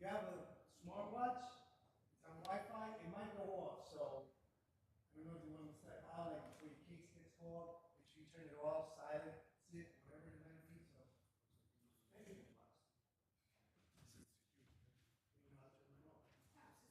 you have a smartwatch, it's on Wi-Fi, it might go off. So I don't know if you want to set it out, like before your case gets called, make sure you turn it off, silent, sit, whatever it might be. So maybe it works. You know how to turn it off.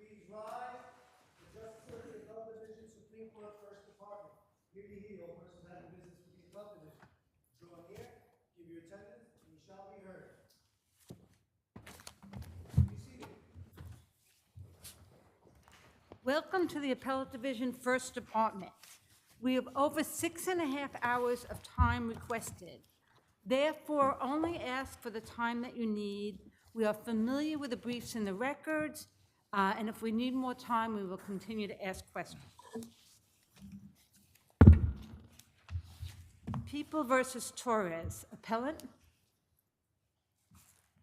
Please rise. The Justice of the Appellate Division, Supreme Court, First Department. Here be he, all persons having business with the Appellate Division. Draw near, give your attendance, and you shall be heard. Be seated. Welcome to the Appellate Division First Department. We have over 6.5 hours of time requested. Therefore, only ask for the time that you need. We are familiar with the briefs and the records, and if we need more time, we will continue to ask questions. People versus Torres. Appellant?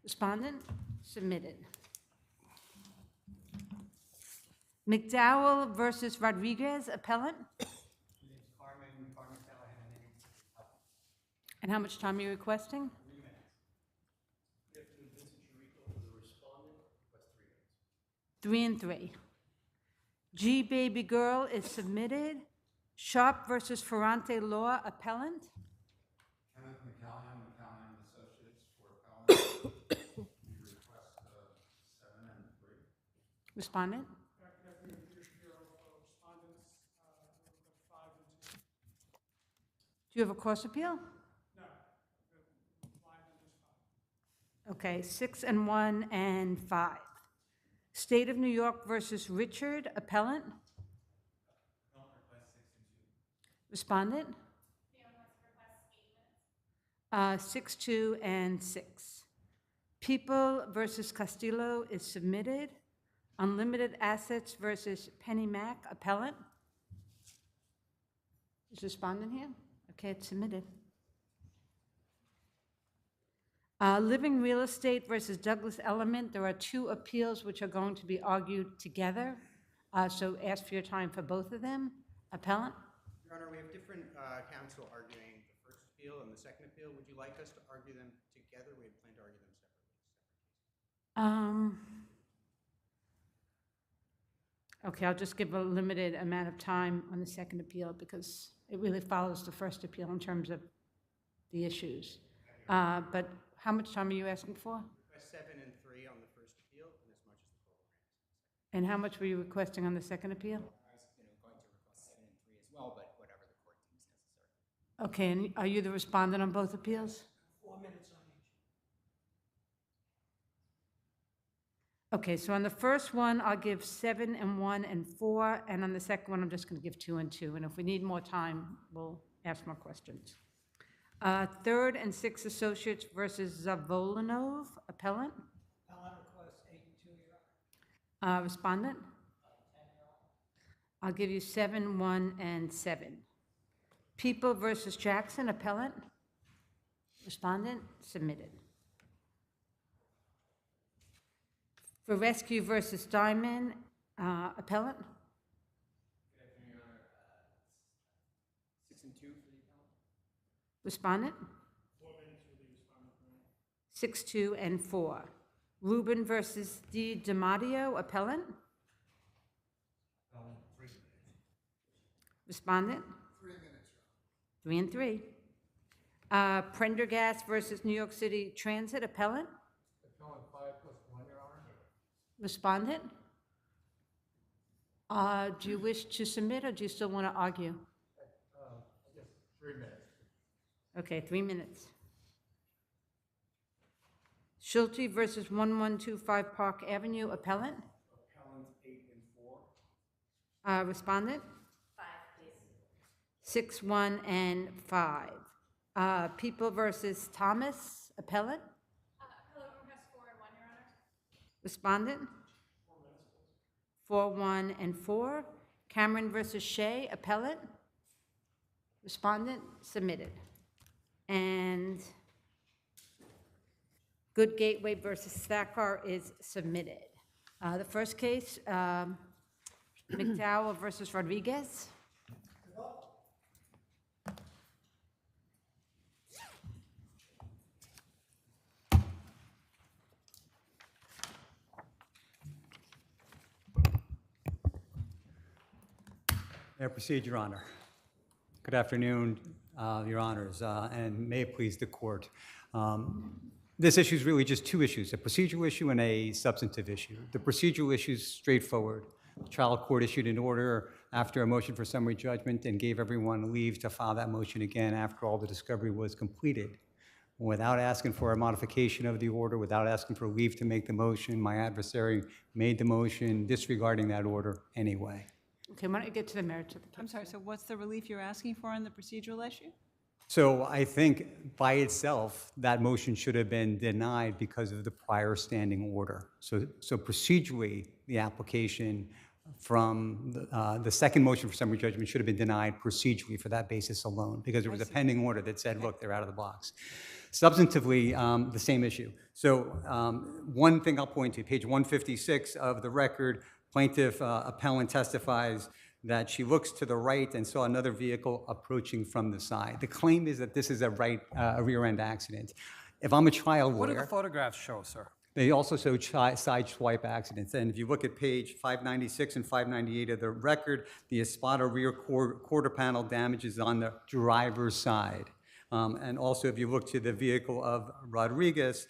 Respondent? Submitted. McDowell versus Rodriguez. Appellant? Carmen Callahan, and And how much time are you requesting? 3 minutes. If Vincent Chirico is the respondent, request 3 minutes. 3 and 3. G Baby Girl is submitted. Sharp versus Ferrante Law. Appellant? Kenneth McCallan, McCallan Associates for appellant. We request 7 and 3. Respondent? Do you have a cross appeal? No, 5 and just 5. Okay, 6 and 1 and 5. State of New York versus Richard. Appellant? Appellant request 6 and 2. Respondent? Request 8 minutes. 6, 2, and 6. People versus Castillo is submitted. Unlimited Assets versus Penny Mac. Appellant? Is respondent here? Okay, it's submitted. Living Real Estate versus Douglas Element. There are 2 appeals which are going to be argued together. So ask for your time for both of them. Appellant? Your Honor, we have different counsel arguing the first appeal and the second appeal. Would you like us to argue them together? We had planned to argue them separately. Okay, I'll just give a limited amount of time on the second appeal because it really follows the first appeal in terms of the issues. But how much time are you asking for? Request 7 and 3 on the first appeal, and as much as the court will grant. And how much were you requesting on the second appeal? I was going to request 7 and 3 as well, but whatever the court deems necessary. Okay, and are you the respondent on both appeals? 4 minutes on each. Okay, so on the first one, I'll give 7 and 1 and 4, and on the second one, I'm just going to give 2 and 2. And if we need more time, we'll ask more questions. Third and 6 Associates versus Zavolinov. Appellant? Appellant request 8 and 2, Your Honor. Respondent? 10, Your Honor. I'll give you 7, 1, and 7. People versus Jackson. Appellant? Respondent? Submitted. For Fescue versus Diamond, appellant? Good afternoon, Your Honor. 6 and 2 for the appellant. Respondent? 4 minutes for the respondent. 6, 2, and 4. Ruben versus DiDiario, appellant? Appellant 3 minutes. Respondent? 3 minutes, Your Honor. 3 and 3. Prendergast versus New York City Transit, appellant? Appellant 5+1, Your Honor. Respondent? Do you wish to submit, or do you still want to argue? I guess 3 minutes. Okay, 3 minutes. Schulte versus 1125 Park Avenue, appellant? Appellant 8 and 4. Respondent? 5, please. 6, 1, and 5. People versus Thomas, appellant? Appellate room has 4 and 1, Your Honor. Respondent? 4, 1, and 4. Cameron versus Schy, appellant? Respondent? Submitted. And Good Gateway versus Thacker is submitted. The first case, McDow versus Rodriguez. May I proceed, Your Honor? Good afternoon, Your Honors, and may it please the court. This issue is really just 2 issues, a procedural issue and a substantive issue. The procedural issue is straightforward. The trial court issued an order after a motion for summary judgment and gave everyone leave to file that motion again after all the discovery was completed. Without asking for a modification of the order, without asking for leave to make the motion, my adversary made the motion disregarding that order anyway. Okay, why don't you get to the merits of the case? I'm sorry, so what's the relief you're asking for on the procedural issue? So I think by itself, that motion should have been denied because of the prior standing order. So procedurally, the application from the second motion for summary judgment should have been denied procedurally for that basis alone, because there was a pending order that said, look, they're out of the box. Substantively, the same issue. So one thing I'll point to, page 156 of the record, plaintiff appellant testifies that she looks to the right and saw another vehicle approaching from the side. The claim is that this is a rear-end accident. If I'm a trial lawyer... What do the photographs show, sir? They also show side swipe accidents. And if you look at page 596 and 598 of the record, the Espada rear quarter panel damage is on the driver's side. And also, if you look to the vehicle of Rodriguez,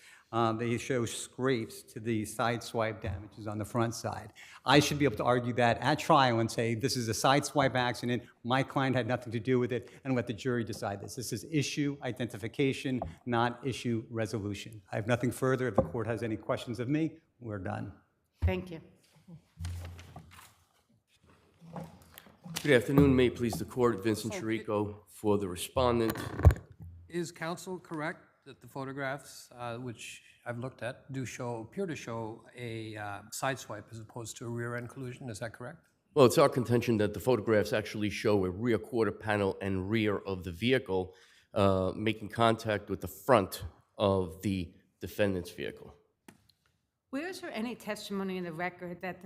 they show scrapes to the side swipe damages on the front side. I should be able to argue that at trial and say, this is a side swipe accident, my client had nothing to do with it, and let the jury decide this. This is issue identification, not issue resolution. I have nothing further. If the court has any questions of me, we're done. Thank you. Good afternoon. May it please the court, Vincent Chirico for the respondent. Is counsel correct that the photographs, which I've looked at, appear to show a side swipe as opposed to a rear-end collision? Is that correct? Well, it's our contention that the photographs actually show a rear quarter panel and rear of the vehicle making contact with the front of the defendant's vehicle. Where is there any testimony in the record that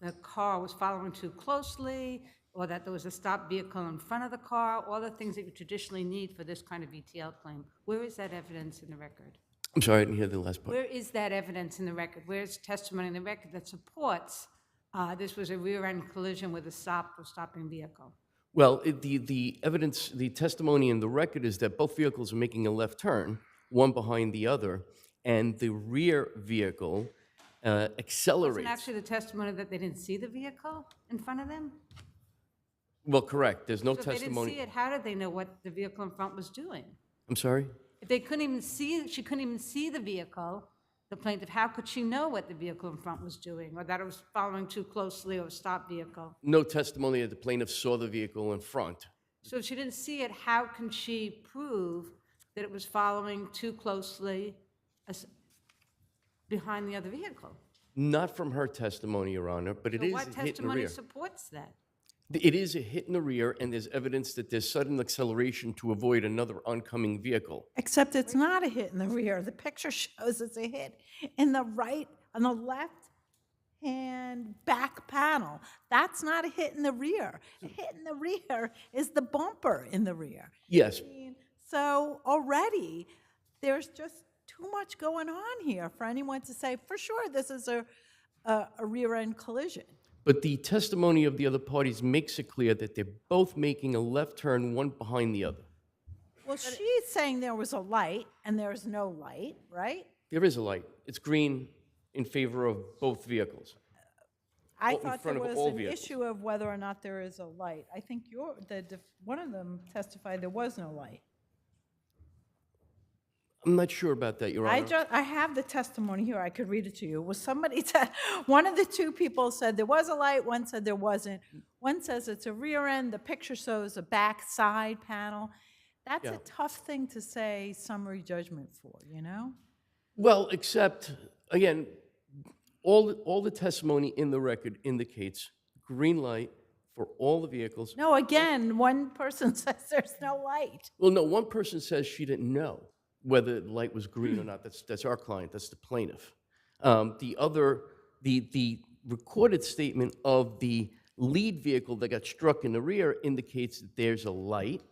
the car was following too closely, or that there was a stopped vehicle in front of the car, all the things that you traditionally need for this kind of ETL claim? Where is that evidence in the record? I'm sorry, I didn't hear the last part. Where is that evidence in the record? Where is testimony in the record that supports this was a rear-end collision with a stopped or stopping vehicle? Well, the evidence, the testimony in the record is that both vehicles are making a left turn, one behind the other, and the rear vehicle accelerates. Wasn't actually the testimony that they didn't see the vehicle in front of them? Well, correct. There's no So if they testimony. didn't see it, how did they know what the vehicle in front was doing? I'm sorry? If they couldn't even see, she couldn't even see the vehicle, the plaintiff, how could she know what the vehicle in front was doing, or that it was following too closely or a stopped vehicle? No testimony that the plaintiff saw the vehicle in front. So if she didn't see it, how can she prove that it was following too closely behind the other vehicle? Not from her testimony, Your Honor, but it So is what a hit in the testimony rear. supports that? It is a hit in the rear, and there's evidence that there's sudden acceleration to avoid another oncoming vehicle. Except it's not a hit in the rear. The picture shows it's a hit in the right, on the left hand back panel. That's not a hit in the rear. A hit in the rear is the bumper in the rear. Yes, So already, there's just too much going on here for anyone to say, for sure, this is a rear-end collision. but the testimony of the other parties makes it clear that they're both making a left turn, one behind the other. Well, Well, she's saying there was a light and there's no light, right? There is a light. It's green in favor of both vehicles. I in thought front there of was all an vehicles. issue of whether or not there is a light. I think one of them testified there was no light. I'm not sure about that, Your Honor. I have the testimony here, I could read it to you. Was somebody, one of the two people said there was a light, one said there wasn't. One says it's a rear end, the picture shows a back side panel. That's a Yeah. tough thing to say summary judgment for, you know? Well, except, again, all the testimony in the record indicates green light for all the vehicles. No, again, one person says there's no light. Well, no, one person says she didn't know whether the light was green or not. That's our client, that's the plaintiff. The recorded statement of the lead vehicle that got struck in the rear indicates that there's a light.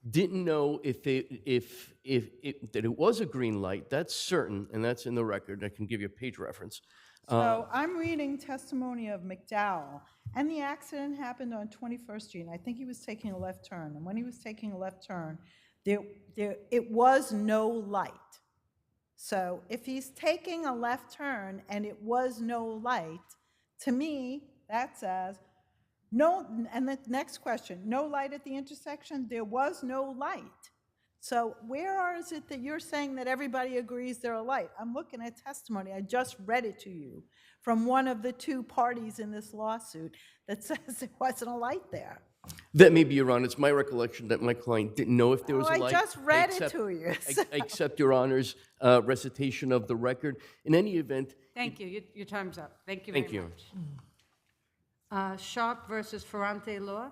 Didn't know that it was a green light. That's certain, and that's in the record. I can give you a page reference. So I'm reading testimony of McDowell, and the accident happened on 21st Street, and I think he was taking a left turn, and when he was taking a left turn, it was no light. So if he's taking a left turn and it was no light, to me, that says, no, and the next question, no light at the intersection, there was no light. So where is it that you're saying that everybody agrees there's a light? I'm looking at testimony, I just read it to you, from one of the two parties in this lawsuit that says there wasn't a light there. That may be, Your Honor. It's my recollection that my client didn't know if there was a light. I just read it to you. I accept Your Honor's recitation of the record. In any event. Thank you. Your time's up. Thank you very Thank you. much. Sharp versus Ferrante Law.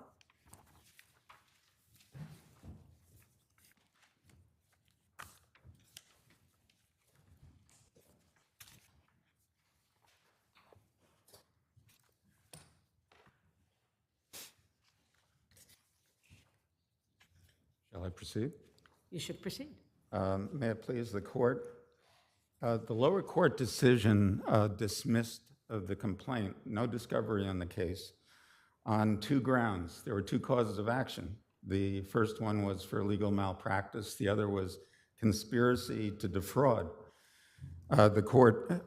Shall I proceed? You should proceed. May it please the court? The lower court decision dismissed the complaint, no discovery on the case, on two grounds. There were two causes of action. The first one was for legal malpractice. The other was conspiracy to defraud. The court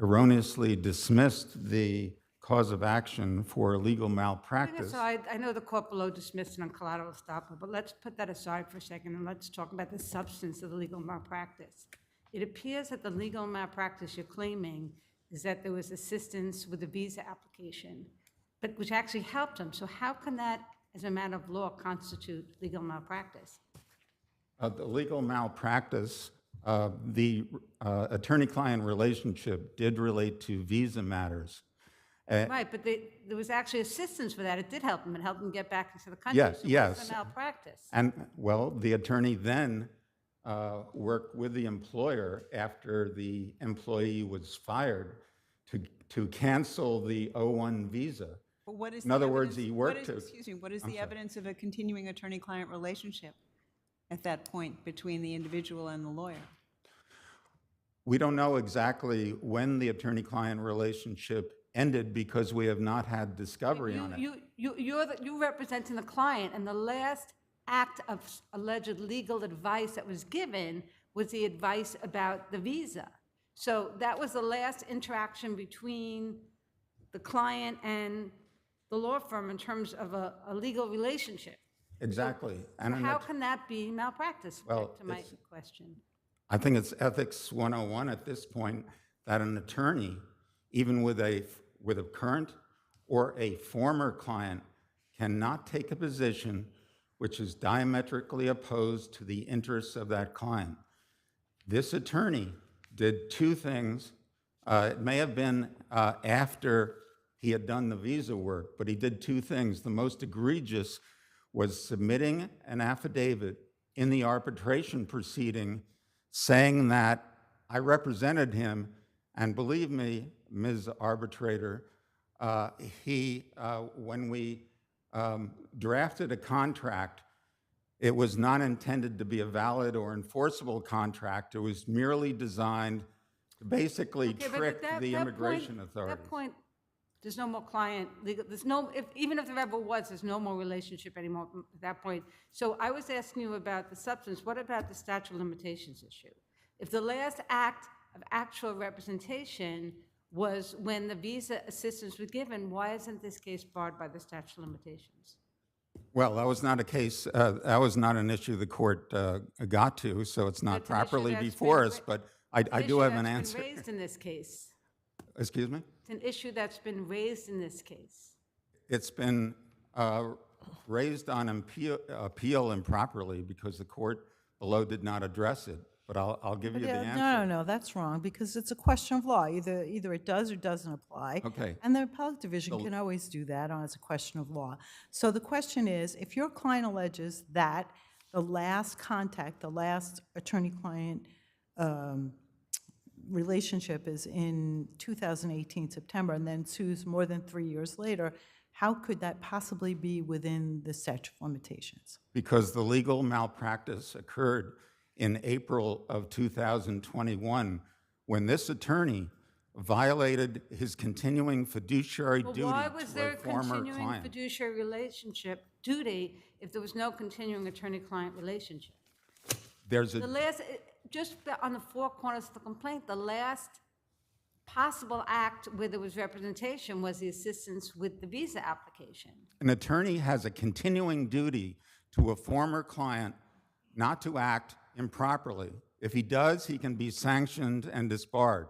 erroneously dismissed the cause of action for legal malpractice. Aside, I know the court below dismissed it on collateral estoppel, but let's put that aside for a second and let's talk about the substance of the legal malpractice. It appears that the legal malpractice you're claiming is that there was assistance with the visa application, but which actually helped him. So how can that, as a matter of law, constitute legal malpractice? The legal malpractice, the attorney-client relationship did relate to visa matters. Right, but there was actually assistance for that. It did help him. It helped him get back into the country. Yes, So yes. what's the malpractice? And, well, the attorney then worked with the employer after the employee was fired to cancel the O1 visa. But what is In the other words, evidence- he what worked is- to... Excuse me, what is I'm the sorry. evidence of a continuing attorney-client relationship at that point between the individual and the lawyer? We don't know exactly when the attorney-client relationship ended because we have not had discovery on it. You're representing the client, and the last act of alleged legal advice that was given was the advice about the visa. So that was the last interaction between the client and the law firm in terms of a legal relationship. Exactly. So how can that be malpractice? Well, Back to my it's- question. I think it's ethics 101 at this point that an attorney, even with a current or a former client, cannot take a position which is diametrically opposed to the interests of that client. This attorney did two things. It may have been after he had done the visa work, but he did two things. The most egregious was submitting an affidavit in the arbitration proceeding saying that I represented him, and believe me, Ms. Arbitrator, when we drafted a contract, it was not intended to be a valid or enforceable contract. It was merely designed to basically Okay, but trick at the that immigration point, authorities. At that point, There's no more client, there's no, even if there ever was, there's no more relationship anymore at that point. So I was asking you about the substance. What about the statute of limitations issue? If the last act of actual representation was when the visa assistance was given, why isn't this case barred by the statute of limitations? Well, that was not a case, that was not an issue the court got to, so it's not It's an issue properly that's before been us, but I do have an answer. It's been raised in this case. Excuse me? It's an issue that's been raised in this case. It's been raised on appeal improperly because the court below did not address it, but I'll give you the answer. No, that's wrong, because it's a question of law. Either it does or doesn't apply. Okay. And the appellate division can always do that as a question of law. So the question is, if your client alleges that the last contact, the last attorney-client relationship is in 2018 September, and then sues more than 3 years later, how could that possibly be within the statute of limitations? Because the legal malpractice occurred in April of 2021, when this attorney violated his continuing fiduciary duty to a Why was there a former continuing client. fiduciary relationship duty if there was no continuing attorney-client relationship? There's The a, last, just on the four corners of the complaint, the last possible act where there was representation was the assistance with the visa application. an attorney has a continuing duty to a former client not to act improperly. If he does, he can be sanctioned and disbarred.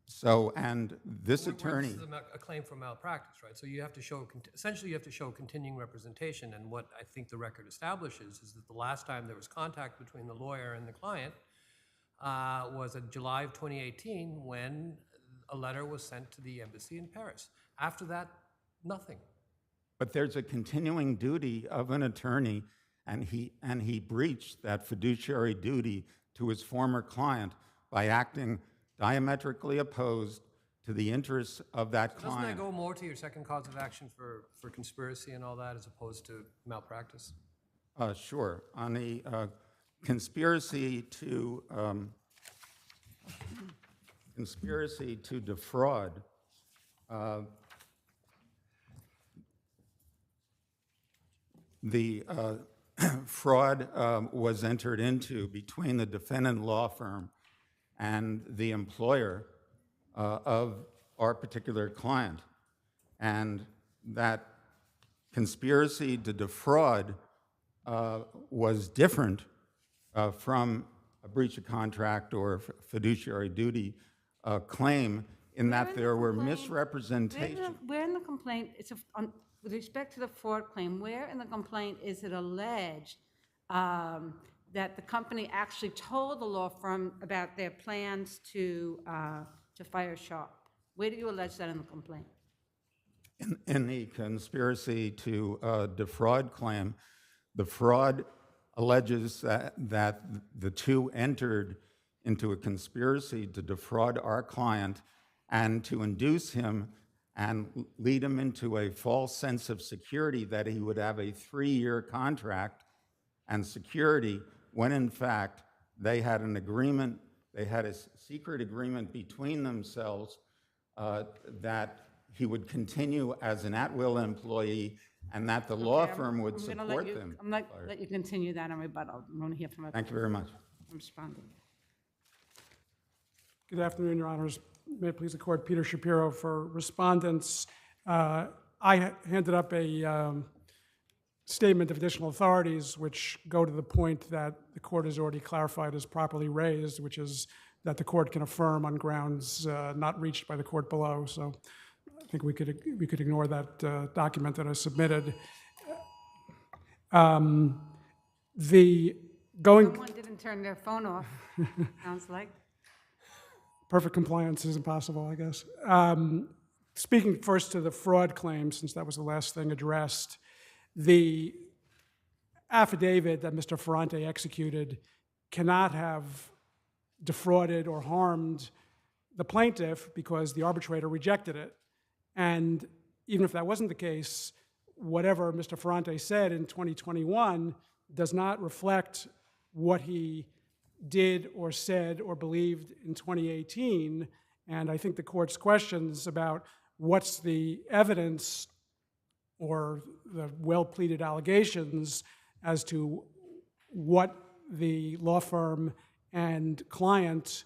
So, and this attorney, This is a claim for malpractice, right? So you have to show, essentially you have to show continuing representation, and what I think the record establishes is that the last time there was contact between the lawyer and the client was in July of 2018, when a letter was sent to the embassy in Paris. After that, nothing. but there's a continuing duty of an attorney, and he breached that fiduciary duty to his former client by acting diametrically opposed to the interests of that Doesn't that client. go more to your second cause of action for conspiracy and all that, as opposed to malpractice? Sure. On the conspiracy to defraud, the fraud was entered into between the defendant law firm and the employer of our particular client. And that conspiracy to defraud was different from a breach of contract or fiduciary duty claim, in that there were misrepresentations. Where in the complaint, with respect to the fraud claim, where in the complaint is it alleged that the company actually told the law firm about their plans to fire Shar? Where do you allege that in the complaint? In the conspiracy to defraud claim, the fraud alleges that the two entered into a conspiracy to defraud our client and to induce him and lead him into a false sense of security that he would have a 3-year contract and security, when in fact they had an agreement, they had a secret agreement between themselves that he would continue as an at-will employee and that the law firm would support them. I'm not let you continue that on rebuttal. I want to hear from Thank you very much. responding. Good afternoon, Your Honors. May it please the Court, Peter Shapiro for respondents. I handed up a statement of additional authorities which go to the point that the Court has already clarified as properly raised, which is that the Court can affirm on grounds not reached by the Court below. So I think we could ignore that document that I submitted. Someone didn't turn their phone off, sounds like. Perfect compliance is impossible, I guess. Speaking first to the fraud claim, since that was the last thing addressed, the affidavit that Mr. Fante executed cannot have defrauded or harmed the plaintiff because the arbitrator rejected it. And even if that wasn't the case, whatever Mr. Ferrante said in 2021 does not reflect what he did or said or believed in 2018. And I think the Court's questions about what's the evidence or the well-pleaded allegations as to what the law firm and client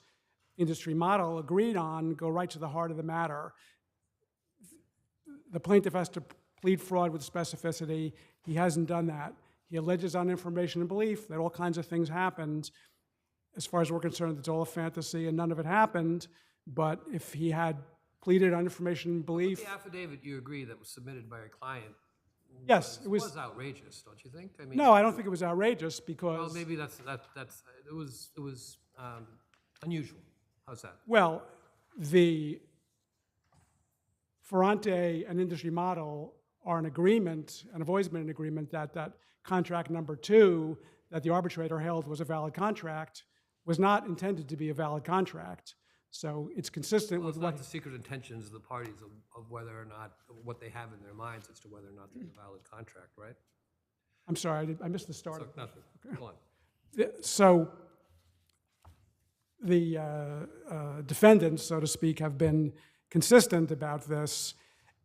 industry model agreed on, go right to the heart of the matter. The plaintiff has to plead fraud with specificity. He hasn't done that. He alleges on information and belief that all kinds of things happened. As far as we're concerned, it's all a fantasy and none of it happened. But if he had pleaded on information and belief, The affidavit, you agree, that was submitted by a client yes, it was. was outrageous, don't you think? I mean, No, I don't think it was outrageous because. well, maybe it was unusual. How's that? Well, the Fante and industry model are in agreement, and have always been in agreement, that contract number 2 that the arbitrator held was a valid contract was not intended to be a valid contract. So it's consistent Well, with it's what. not the secret intentions of the parties of whether or not, what they have in their minds as to whether or not there's a valid contract, right? I'm sorry, I missed the start. So, nothing. Go on. So the defendants, so to speak, have been consistent about this,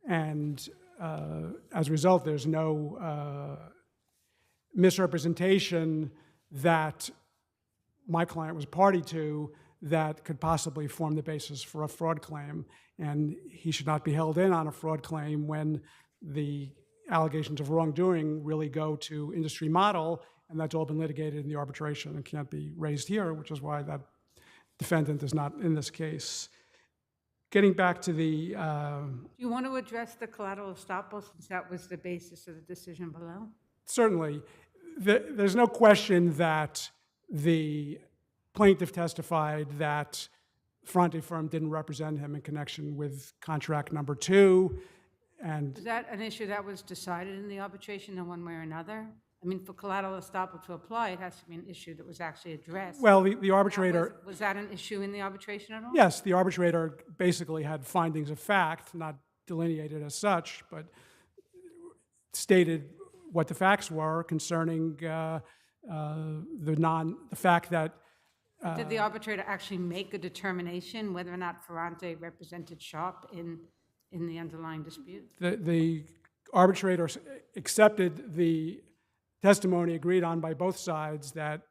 and as a result, there's no misrepresentation that my client was party to that could possibly form the basis for a fraud claim. And he should not be held in on a fraud claim when the allegations of wrongdoing really go to industry model, and that's all been litigated in the arbitration and can't be raised here, which is why that defendant is not in this case. Getting back to the, Do you want to address the collateral estoppel, since that was the basis of the decision below? certainly, there's no question that the plaintiff testified that Fante firm didn't represent him in connection with contract number 2, and Is that an issue that was decided in the arbitration in one way or another? I mean, for collateral estoppel to apply, it has to be an issue that was actually addressed. well, the arbitrator, Was that an issue in the arbitration at all? yes, the arbitrator basically had findings of fact, not delineated as such, but stated what the facts were concerning the fact that Did the arbitrator actually make a determination whether or not Ferrante represented Sharp in the underlying dispute? the arbitrator accepted the testimony agreed on by both sides that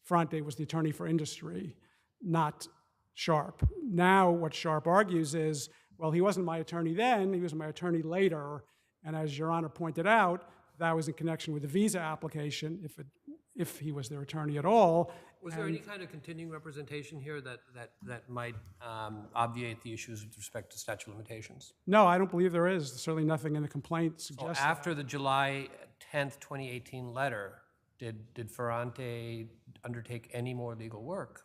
Fante was the attorney for industry, not Sharp. Now what Sharp argues is, well, he wasn't my attorney then, he was my attorney later, and as Your Honor pointed out, that was in connection with the visa application, if he was their attorney at all. Was there any kind of continuing representation here that might obviate the issues with respect to statute of limitations? No, I don't believe there is. There's certainly nothing in the complaint So suggests. after the July 10th, 2018 letter, did Ferrante undertake any more legal work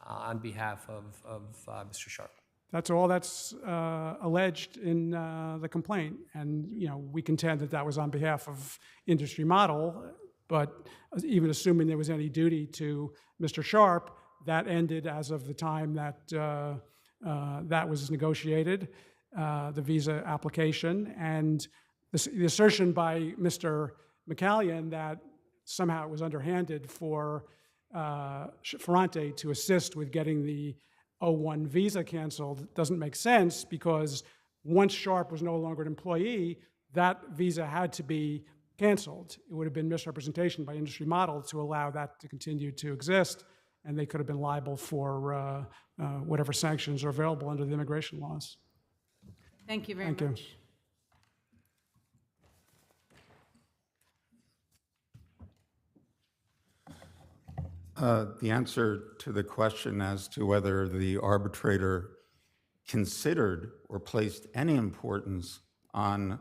on behalf of Mr. Sharp? That's all that's alleged in the complaint, and we contend that that was on behalf of Industry Model. But even assuming there was any duty to Mr. Sharp, that ended as of the time that that was negotiated, the visa application, and the assertion by Mr. McCallion that somehow it was underhanded for Ferrante to assist with getting the 01 visa canceled doesn't make sense, because once Sharp was no longer an employee, that visa had to be canceled. It would have been misrepresentation by Industry Model to allow that to continue to exist, and they could have been liable for whatever sanctions are available under the immigration laws. Thank you very Thank you. much. The answer to the question as to whether the arbitrator considered or placed any importance on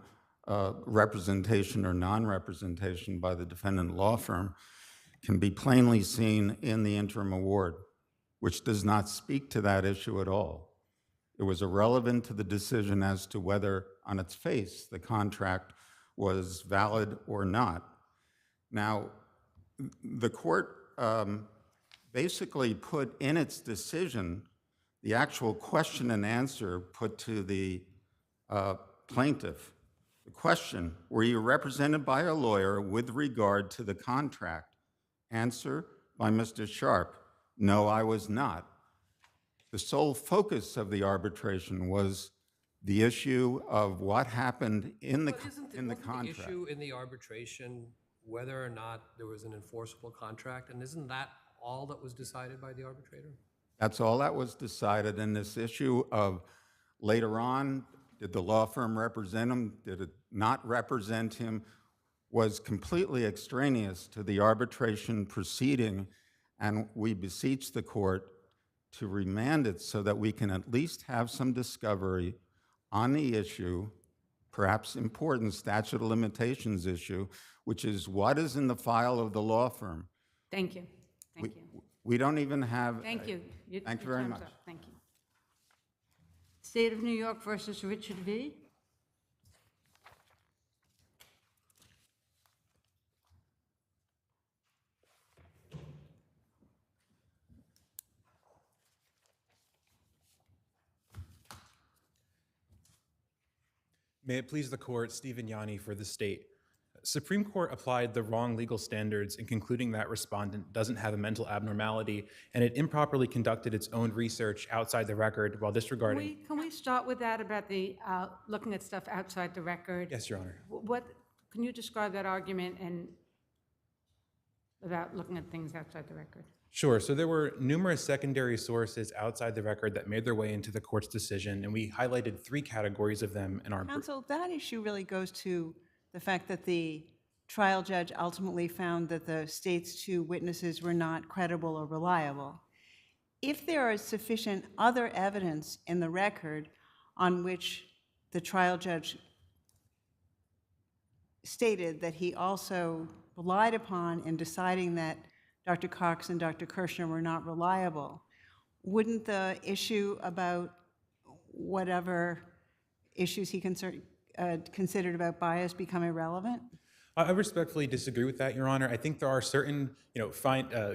representation or non-representation by the defendant law firm can be plainly seen in the interim award, which does not speak to that issue at all. It was irrelevant to the decision as to whether, on its face, the contract was valid or not. Now, the court basically put in its decision the actual question and answer put to the plaintiff. The question, were you represented by a lawyer with regard to the contract? Answer by Mr. Sharp, no, I was not. The sole focus of the arbitration was The issue of what happened in the, But isn't in the wasn't contract. issue in the arbitration whether or not there was an enforceable contract? And isn't that all that was decided by the arbitrator? That's all that was decided. And this issue of later on, did the law firm represent him? Did it not represent him? Was completely extraneous to the arbitration proceeding. And we beseech the court to remand it so that we can at least have some discovery on the issue, perhaps important statute of limitations issue, which is what is in the file of the law firm. Thank you. Thank you. We don't even have. Thank you. Thank you Your very time's much. up. Thank you. State of New York versus Richard V. May it please the court, Stephen Yanni for the state. Supreme Court applied the wrong legal standards in concluding that respondent doesn't have a mental abnormality, and it improperly conducted its own research outside the record while disregarding. Can we start with that about the looking at stuff outside the record? Yes, Your Honor. What, can you describe that argument and about looking at things outside the record? Sure. So there were numerous secondary sources outside the record that made their way into the court's decision, and we highlighted 3 categories of them in our Counsel, that issue really goes to the fact that the trial judge ultimately found that the state's 2 witnesses were not credible or reliable. If there is sufficient other evidence in the record on which the trial judge stated that he also relied upon in deciding that Dr. Cox and Dr. Kirshner were not reliable, wouldn't the issue about whatever issues he considered about bias become irrelevant? I respectfully disagree with that, Your Honor. I think there are certain,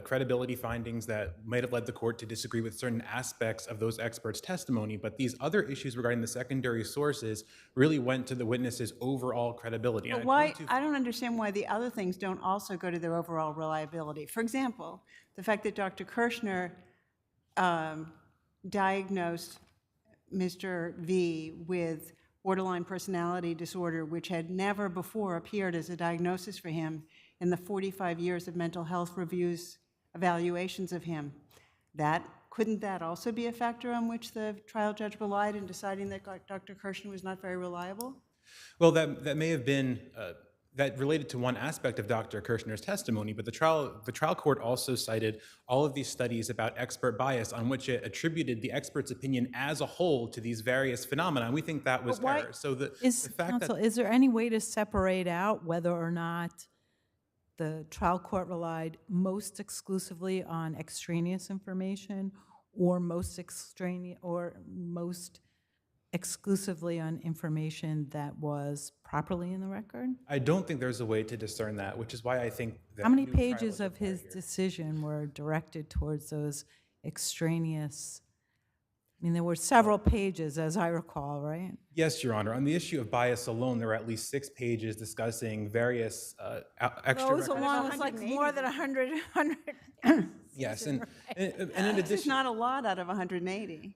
credibility findings that might have led the court to disagree with certain aspects of those experts' testimony, but these other issues regarding the secondary sources really went to the witnesses' overall credibility. But why, I don't understand why the other things don't also go to their overall reliability. For example, the fact that Dr. Kirshner diagnosed Mr. V with borderline personality disorder, which had never before appeared as a diagnosis for him in the 45 years of mental health reviews, evaluations of him. Couldn't that also be a factor on which the trial judge relied in deciding that Dr. Kirshner was not very reliable? Well, that may have been, that related to one aspect of Dr. Kirshner's testimony, but the trial court also cited all of these studies about expert bias on which it attributed the expert's opinion as a whole to these various phenomena, and we think that was error. So the fact Counsel, that... is there any way to separate out whether or not the trial court relied most exclusively on extraneous information or most exclusively on information that was properly in the record? I don't think there's a way to discern that, which is why I think that... How many new trial pages is of required his here. decision were directed towards those extraneous? I mean, there were several pages, as I recall, right? Yes, Your Honor. On the issue of bias alone, there were at least 6 pages discussing various extra... Those along with like more than 100. Yes, and in This is addition... not a lot out of 180.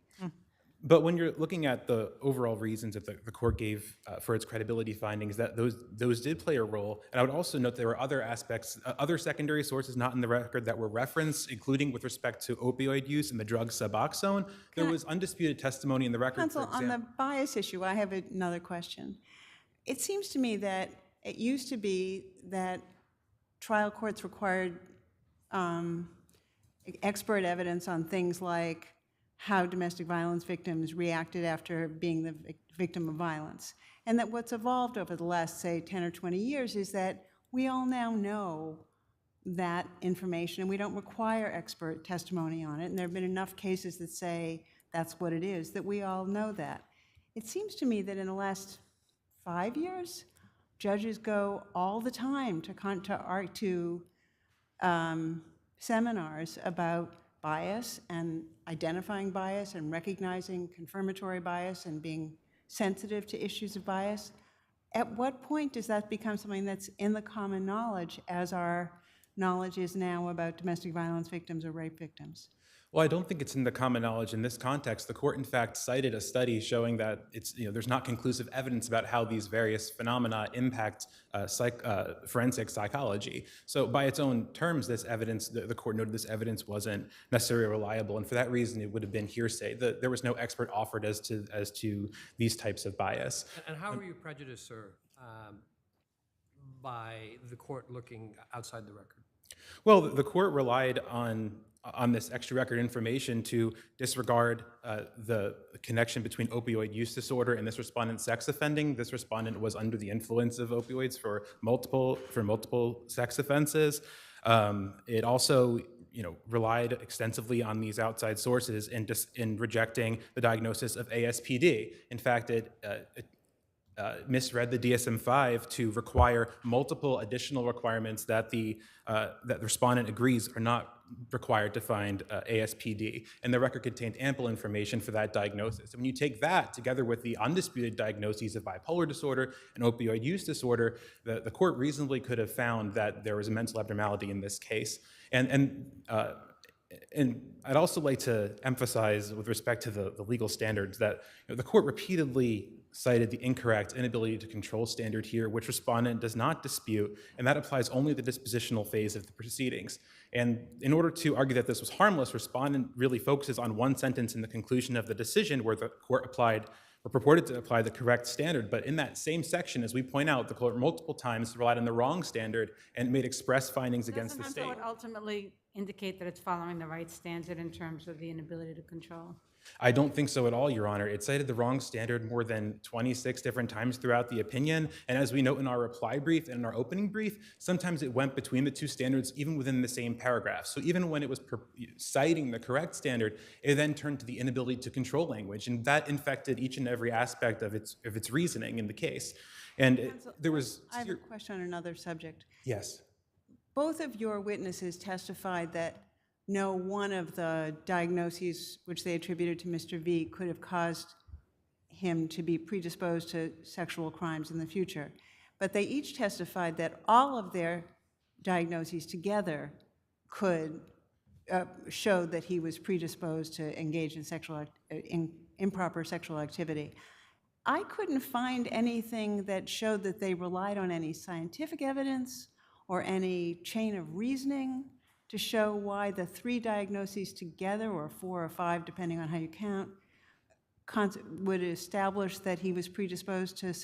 But when you're looking at the overall reasons that the court gave for its credibility findings, that those did play a role. And I would also note there were other aspects, other secondary sources not in the record that were referenced, including with respect to opioid use and the drug Suboxone. There was undisputed testimony in the record. Counsel, on the bias issue, I have another question. It seems to me that it used to be that trial courts required expert evidence on things like how domestic violence victims reacted after being the victim of violence. And that what's evolved over the last, say, 10 or 20 years is that we all now know that information and we don't require expert testimony on it. And there have been enough cases that say that's what it is, that we all know that. It seems to me that in the last 5 years, judges go all the time to seminars about bias and identifying bias and recognizing confirmatory bias and being sensitive to issues of bias. At what point does that become something that's in the common knowledge as our knowledge is now about domestic violence victims or rape victims? Well, I don't think it's in the common knowledge in this context. The court, in fact, cited a study showing that there's not conclusive evidence about how these various phenomena impact forensic psychology. So by its own terms, this evidence, the court noted this evidence wasn't necessarily reliable, and for that reason, it would have been hearsay. There was no expert offered as to these types of bias. And how were you prejudiced, sir, by the court looking outside the record? Well, the court relied on this extra record information to disregard the connection between opioid use disorder and this respondent's sex offending. This respondent was under the influence of opioids for multiple sex offenses. It also relied extensively on these outside sources in rejecting the diagnosis of ASPD. In fact, it misread the DSM-5 to require multiple additional requirements that the respondent agrees are not required to find ASPD. And the record contained ample information for that diagnosis. And when you take that together with the undisputed diagnoses of bipolar disorder and opioid use disorder, the court reasonably could have found that there was a mental abnormality in this case. And I'd also like to emphasize with respect to the legal standards that the court repeatedly cited the incorrect inability to control standard here, which respondent does not dispute, and that applies only to the dispositional phase of the proceedings. And in order to argue that this was harmless, respondent really focuses on one sentence in the conclusion of the decision where the court applied or purported to apply the correct standard. But in that same section, as we point out, the court multiple times relied on the wrong standard and made express findings against the state. Doesn't the court ultimately indicate that it's following the right standard in terms of the inability to control? I don't think so at all, Your Honor. It cited the wrong standard more than 26 different times throughout the opinion. And as we note in our reply brief and in our opening brief, sometimes it went between the two standards even within the same paragraph. So even when it was citing the correct standard, it then turned to the inability to control language. And that infected each and every aspect of its reasoning in the case. And there was... I have a question on another subject. Yes. Both of your witnesses testified that no one of the diagnoses which they attributed to Mr. V could have caused him to be predisposed to sexual crimes in the future. But they each testified that all of their diagnoses together could show that he was predisposed to engage in improper sexual activity. I couldn't find anything that showed that they relied on any scientific evidence or any chain of reasoning to show why the three diagnoses together, or 4 or 5, depending on how you count, would establish that he was predisposed to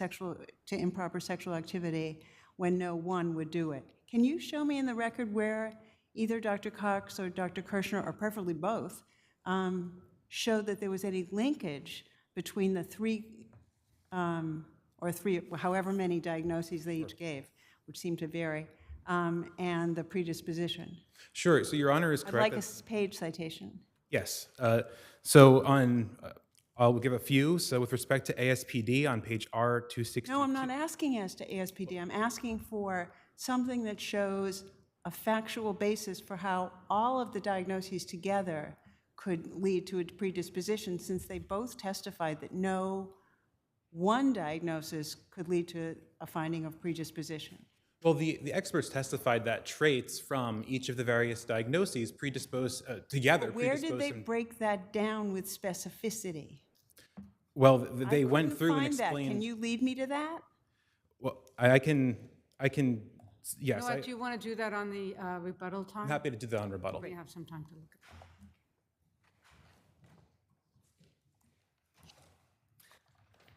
improper sexual activity when no one would do it. Can you show me in the record where either Dr. Cox or Dr. Kirshner, or preferably both, showed that there was any linkage between the three, however many diagnoses they each gave, which seemed to vary, and the predisposition? Sure. So Your Honor is correct. I'd like a page citation. Yes. So I'll give a few. So with respect to ASPD on page R262. No, I'm not asking as to ASPD. I'm asking for something that shows a factual basis for how all of the diagnoses together could lead to a predisposition, since they both testified that no one diagnosis could lead to a finding of predisposition. Well, the experts testified that traits from each of the various diagnoses predispose together. Where did they break that down with specificity? Well, they went through and explained. Can you lead me to that? Well, I can. Yes. You know what, do you want to do that on the rebuttal time? I'm happy to do that on rebuttal. We have some time to look at that.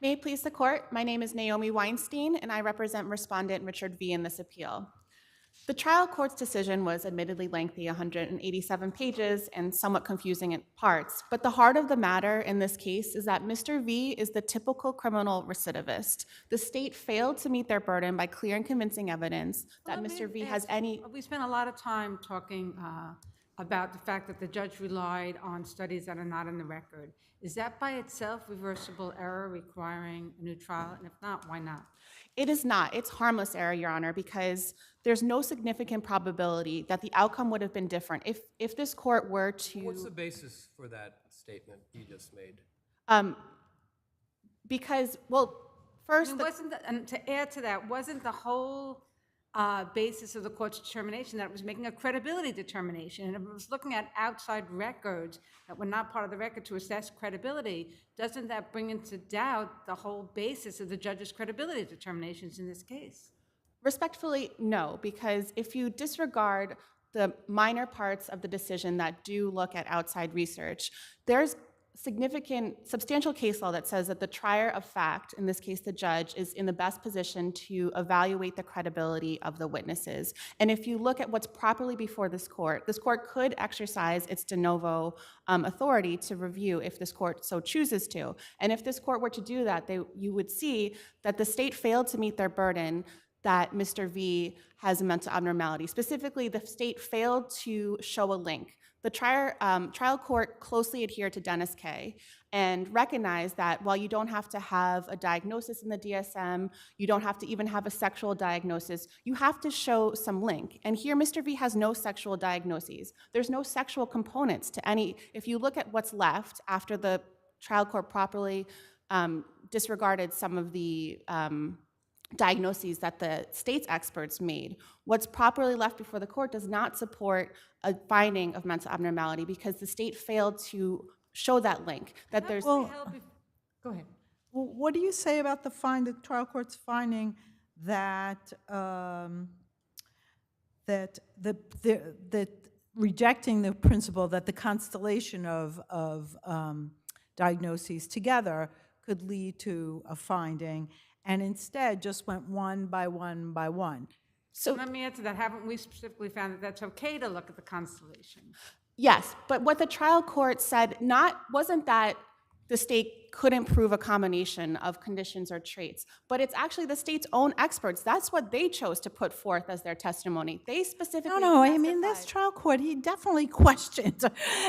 May it please the court, my name is Naomi Weinstein, and I represent Respondent Richard V. in this appeal. The trial court's decision was admittedly lengthy, 187 pages, and somewhat confusing in parts, but the heart of the matter in this case is that Mr. V is the typical criminal recidivist. The state failed to meet their burden by clear and convincing evidence that Mr. V has any... We spent a lot of time talking about the fact that the judge relied on studies that are not in the record. Is that by itself reversible error requiring a new trial? And if not, why not? It is not. It's harmless error, Your Honor, because there's no significant probability that the outcome would have been different. If this court were to... What's the basis for that statement you just made? Because, well, first... And to add to that, wasn't the whole basis of the court's determination that it was making a credibility determination. And if it was looking at outside records that were not part of the record to assess credibility, doesn't that bring into doubt the whole basis of the judge's credibility determinations in this case? Respectfully, no, because if you disregard the minor parts of the decision that do look at outside research, there's substantial case law that says that the trier of fact, in this case the judge, is in the best position to evaluate the credibility of the witnesses. And if you look at what's properly before this court could exercise its de novo authority to review if this court so chooses to. And if this court were to do that, you would see that the state failed to meet their burden that Mr. V has a mental abnormality. Specifically, the state failed to show a link. The trial court closely adhered to Dennis K. and recognized that while you don't have to have a diagnosis in the DSM, you don't have to even have a sexual diagnosis, you have to show some link. And here, Mr. V has no sexual diagnoses. There's no sexual components to any. If you look at what's left after the trial court properly disregarded some of the diagnoses that the state's experts made, what's properly left before the court does not support a finding of mental abnormality because the state failed to show that link. That there's. Well, go ahead. Well, what do you say about the trial court's finding that that rejecting the principle that the constellation of diagnoses together could lead to a finding, and instead just went one by one by one? So let me answer that. Haven't we specifically found that that's okay to look at the constellation? Yes, but what the trial court said wasn't that the state couldn't prove a combination of conditions or traits, but it's actually the state's own experts. That's what they chose to put forth as their testimony. They specifically No, I mean, this trial court, he definitely questioned.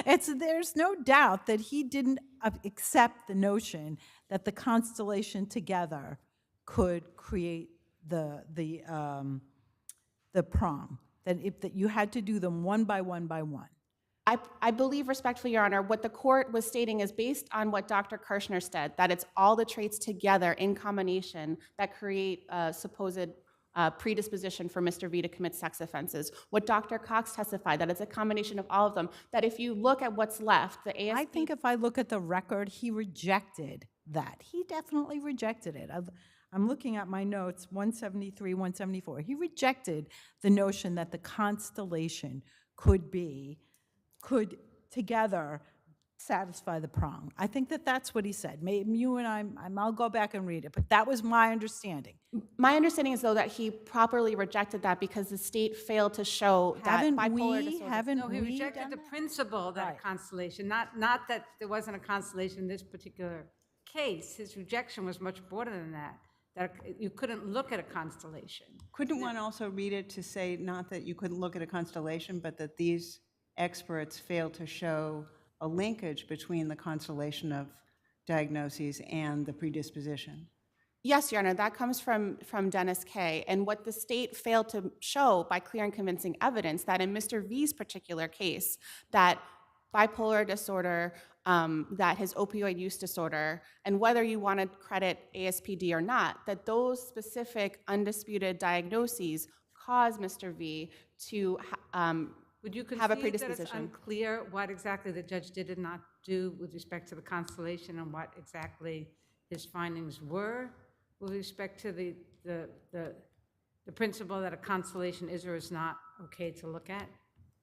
There's no doubt that he didn't accept the notion that the constellation together could create the prong, that you had to do them one by one by one. I believe, respectfully, Your Honor, what the court was stating is based on what Dr. Kirshner said, that it's all the traits together in combination that create a supposed predisposition for Mr. V to commit sex offenses. What Dr. Cox testified, that it's a combination of all of them, that if you look at what's left, the ASP... I think if I look at the record, he rejected that. He definitely rejected it. I'm looking at my notes, 173, 174. He rejected the notion that the constellation could together satisfy the prong. I think that that's what he said. Maybe you and I'll go back and read it, but that was my understanding. My understanding is, though, that he properly rejected that because the state failed to show that bipolar disorder. No, he rejected the principle that a constellation, not that there wasn't a constellation in this particular case. His rejection was much broader than that you couldn't look at a constellation. Couldn't one also read it to say not that you couldn't look at a constellation, but that these experts failed to show a linkage between the constellation of diagnoses and the predisposition? Yes, Your Honor, that comes from Dennis K. And what the state failed to show by clear and convincing evidence that in Mr. V's particular case, that bipolar disorder, that his opioid use disorder, and whether you want to credit ASPD or not, that those specific undisputed diagnoses caused Mr. V to Would you have a concede predisposition. that it's unclear what exactly the judge did and not do with respect to the constellation and what exactly his findings were with respect to the principle that a constellation is or is not okay to look at?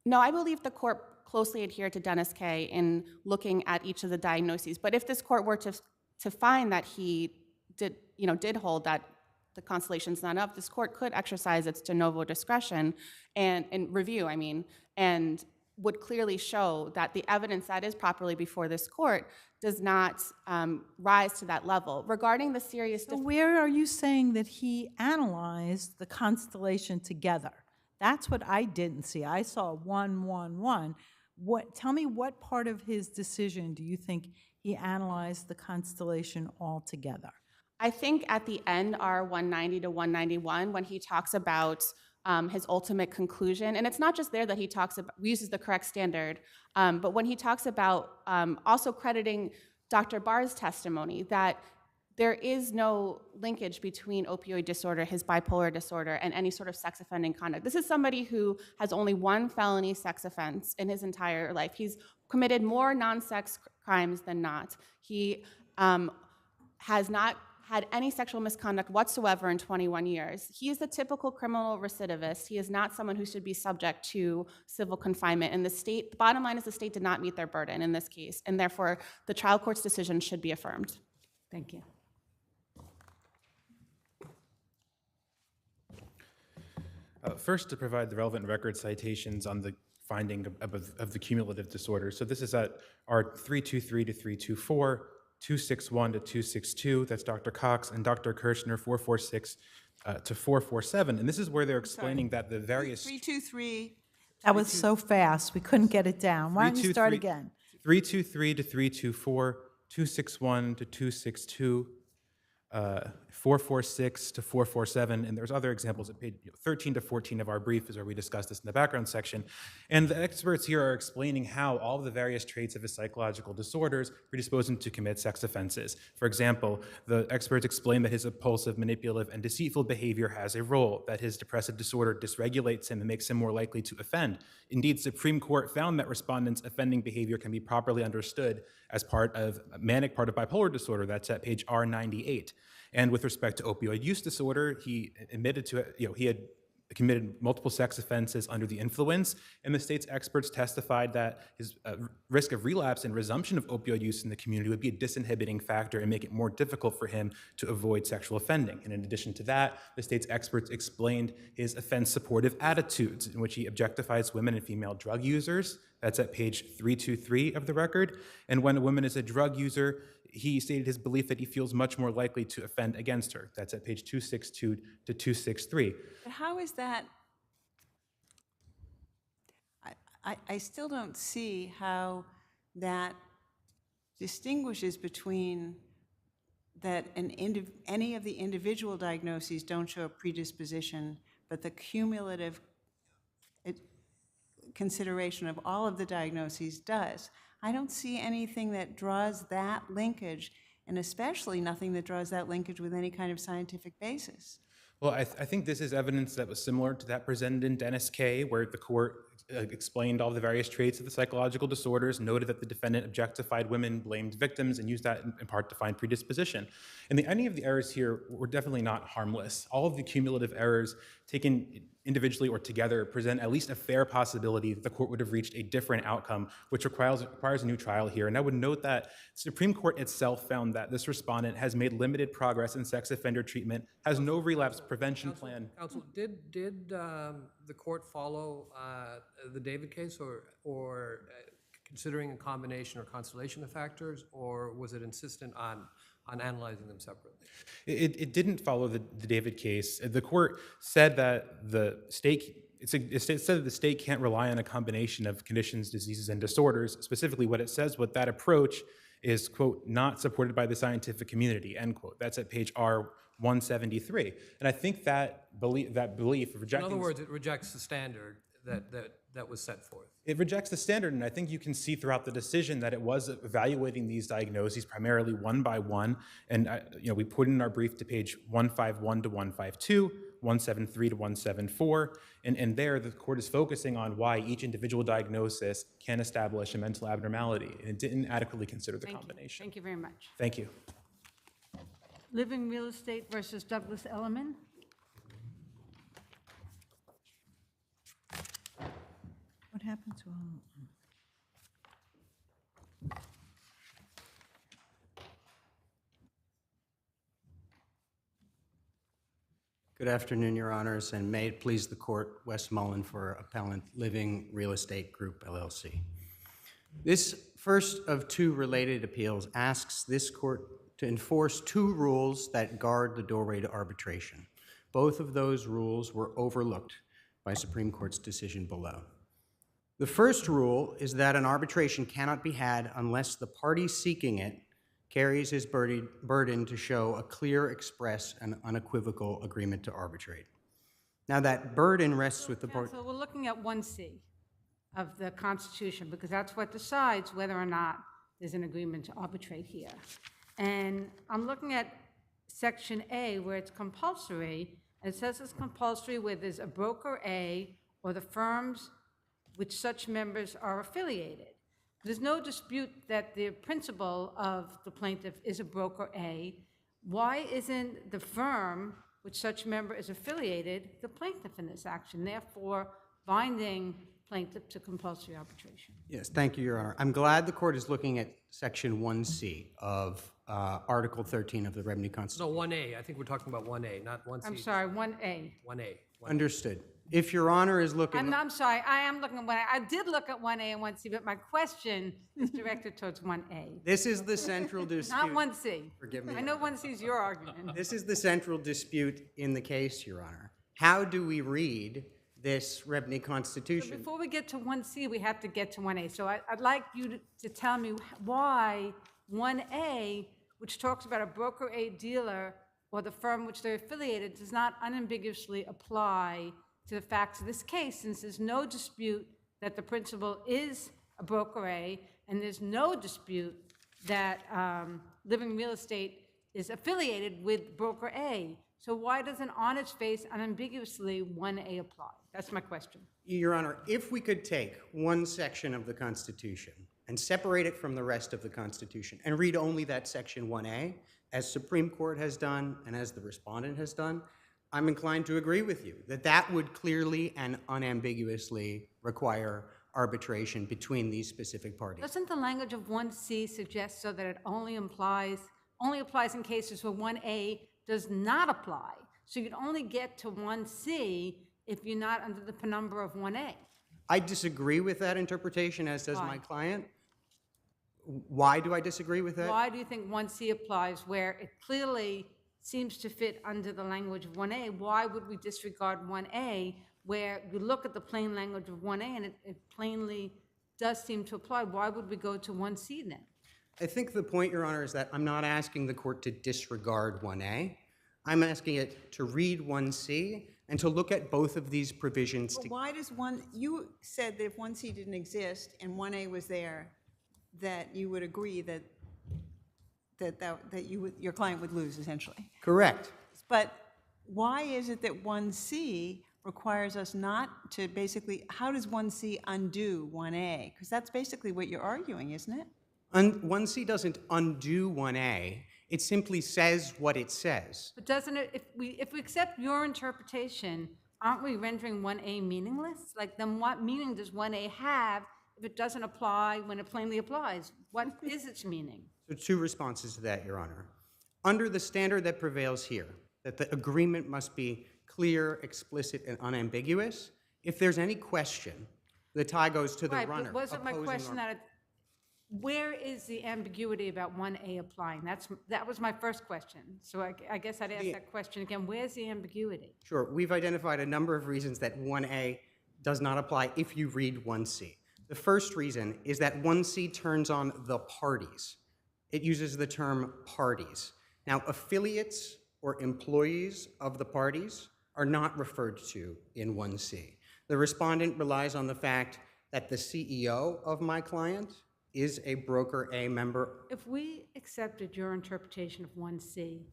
No, I believe the court closely adhered to Dennis K. in looking at each of the diagnoses. But if this court were to find that he did hold that the constellation's not up, this court could exercise its de novo discretion and review, and would clearly show that the evidence that is properly before this court does not rise to that level. Regarding the serious... So where are you saying that he analyzed the constellation together? That's what I didn't see. I saw 1, 1, 1. Tell me what part of his decision do you think he analyzed the constellation all together? I think at the end, R190 to 191, when he talks about his ultimate conclusion, and it's not just there that he uses the correct standard, but when he talks about also crediting Dr. Barr's testimony, that there is no linkage between opioid disorder, his bipolar disorder, and any sort of sex offending conduct. This is somebody who has only one felony sex offense in his entire life. He's committed more non-sex crimes than not. He has not had any sexual misconduct whatsoever in 21 years. He is the typical criminal recidivist. He is not someone who should be subject to civil confinement. And the bottom line is the state did not meet their burden in this case, and therefore the trial court's decision should be affirmed. Thank you. First, to provide the relevant record citations on the finding of the cumulative disorder. So this is at R 323 to 324, 261 to 262, that's Dr. Cox, and Dr. Kirshner 446 to 447. And this is where they're explaining that the various... 323. That was so fast, we couldn't get it down. Why don't you start again? 323 to 324, 261 to 262, 446 to 447, and there's other examples at page 13 to 14 of our brief is where we discuss this in the background section. And the experts here are explaining how all of the various traits of his psychological disorders predispose him to commit sex offenses. For example, the experts explain that his impulsive, manipulative, and deceitful behavior has a role, that his depressive disorder dysregulates him and makes him more likely to offend. Indeed, Supreme Court found that respondents' offending behavior can be properly understood as part of manic part of bipolar disorder. That's at page R98. And with respect to opioid use disorder, he admitted to it, he had committed multiple sex offenses under the influence, and the state's experts testified that his risk of relapse and resumption of opioid use in the community would be a disinhibiting factor and make it more difficult for him to avoid sexual offending. And in addition to that, the state's experts explained his offense-supportive attitudes, in which he objectifies women and female drug users. That's at page 323 of the record. And when a woman is a drug user, he stated his belief that he feels much more likely to offend against her. That's at page 262 to 263. But how is that? I still don't see how that distinguishes between that any of the individual diagnoses don't show a predisposition, but the cumulative consideration of all of the diagnoses does. I don't see anything that draws that linkage, and especially nothing that draws that linkage with any kind of scientific basis. Well, I think this is evidence that was similar to that presented in Dennis K., where the court explained all the various traits of the psychological disorders, noted that the defendant objectified women, blamed victims, and used that in part to find predisposition. And any of the errors here were definitely not harmless. All of the cumulative errors taken individually or together present at least a fair possibility that the court would have reached a different outcome, which requires a new trial here. And I would note that the Supreme Court itself found that this respondent has made limited progress in sex offender treatment, has no relapse prevention plan. Counsel, did the court follow the David case, or considering a combination or constellation of factors, or was it insistent on analyzing them separately? It didn't follow the David case. The court said that the state said that the state can't rely on a combination of conditions, diseases, and disorders. Specifically, what it says with that approach is, quote, not supported by the scientific community, end quote. That's at page R173. And I think that belief of rejecting... In other words, it rejects the standard that was set forth. It rejects the standard, and I think you can see throughout the decision that it was evaluating these diagnoses primarily one by one. And we put in our brief to page 151 to 152, 173 to 174, and there the court is focusing on why each individual diagnosis can establish a mental abnormality, and it didn't adequately consider the combination. Thank you very much. Thank you. Living Real Estate versus Douglas Elman. What happened to him? Good afternoon, Your Honors, and may it please the court, Wes Mullen for Appellant Living Real Estate Group, LLC. This first of two related appeals asks this court to enforce two rules that guard the doorway to arbitration. Both of those rules were overlooked by Supreme Court's decision below. The first rule is that an arbitration cannot be had unless the party seeking it carries his burden to show a clear, express, and unequivocal agreement to arbitrate. Now that burden rests with the party. So we're looking at 1C of the Constitution, because that's what decides whether or not there's an agreement to arbitrate here. And I'm looking at Section A, where it's compulsory, and it says it's compulsory where there's a broker A or the firms which such members are affiliated. There's no dispute that the principal of the plaintiff is a broker A. Why isn't the firm which such member is affiliated the plaintiff in this action, therefore binding plaintiff to compulsory arbitration? Yes, thank you, Your Honor. I'm glad the court is looking at Section 1C of Article 13 of the Revenue Constitution. No, 1A, I think we're talking about 1A, not 1C. I'm sorry, 1A. 1A. Understood. If Your Honor is looking... I'm sorry, I am looking at 1A. I did look at 1A and 1C, but my question is directed towards 1A. This is the central dispute. Not 1C. Forgive me. I know 1C is your argument. This is the central dispute in the case, Your Honor. How do we read this Revenue So Constitution? before we get to 1C, we have to get to 1A. So I'd like you to tell me why 1A, which talks about a broker A dealer or the firm which they're affiliated, does not unambiguously apply to the facts of this case, since there's no dispute that the principal is a broker A, and there's no dispute that Living Real Estate is affiliated with broker A. So why doesn't on its face unambiguously 1A apply? That's my question. Your Honor, if we could take one section of the Constitution and separate it from the rest of the Constitution and read only that Section 1A, as Supreme Court has done and as the respondent has done, I'm inclined to agree with you that that would clearly and unambiguously require arbitration between these specific parties. Doesn't the language of 1C suggest so that it only applies in cases where 1A does not apply? So you'd only get to 1C if you're not under the penumbra of 1A. I disagree with that interpretation, as does Why? my client. Why do I disagree with that? Why do you think 1C applies where it clearly seems to fit under the language of 1A? Why would we disregard 1A where you look at the plain language of 1A and it plainly does seem to apply? Why would we go to 1C then? I think the point, Your Honor, is that I'm not asking the court to disregard 1A. I'm asking it to read 1C and to look at both of these provisions But why does you said that if 1C didn't exist and 1A was there, that you would agree that your client would lose, essentially. Correct. But why is it that 1C requires us not to basically, how does 1C undo 1A? Because that's basically what you're arguing, isn't it? 1C doesn't undo 1A. It simply says what it says. But doesn't it, if we accept your interpretation, aren't we rendering 1A meaningless? Like, then what meaning does 1A have if it doesn't apply when it plainly applies? What is its meaning? So two responses to that, Your Honor. Under the standard that prevails here, that the agreement must be clear, explicit, and unambiguous, if there's any question, the tie goes to the Right, runner. but wasn't my opposing question our- that, where is the ambiguity about 1A applying? That was my first question. So I guess I'd ask that question again. Where's the ambiguity? Sure. We've identified a number of reasons that 1A does not apply if you read 1C. The first reason is that 1C turns on the parties. It uses the term parties. Now, affiliates or employees of the parties are not referred to in 1C. The respondent relies on the fact that the CEO of my client is a broker A member. If we accepted your interpretation of 1C,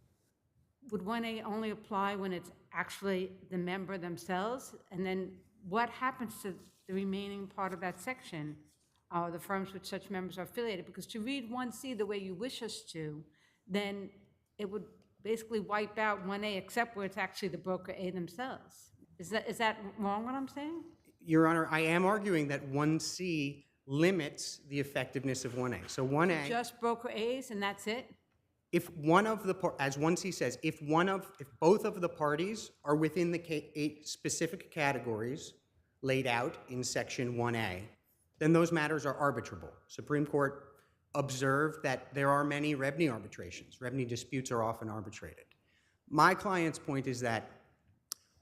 would 1A only apply when it's actually the member themselves? And then what happens to the remaining part of that section, the firms with such members are affiliated? Because to read 1C the way you wish us to, then it would basically wipe out 1A except where it's actually the broker A themselves. Is that wrong what I'm saying? Your Honor, I am arguing that 1C limits the effectiveness of 1A. So 1A... Just broker A's and that's it? If one of the, as 1C says, if both of the parties are within the 8 specific categories laid out in Section 1A, then those matters are arbitrable. Supreme Court observed that there are many revenue arbitrations. Revenue disputes are often arbitrated. My client's point is that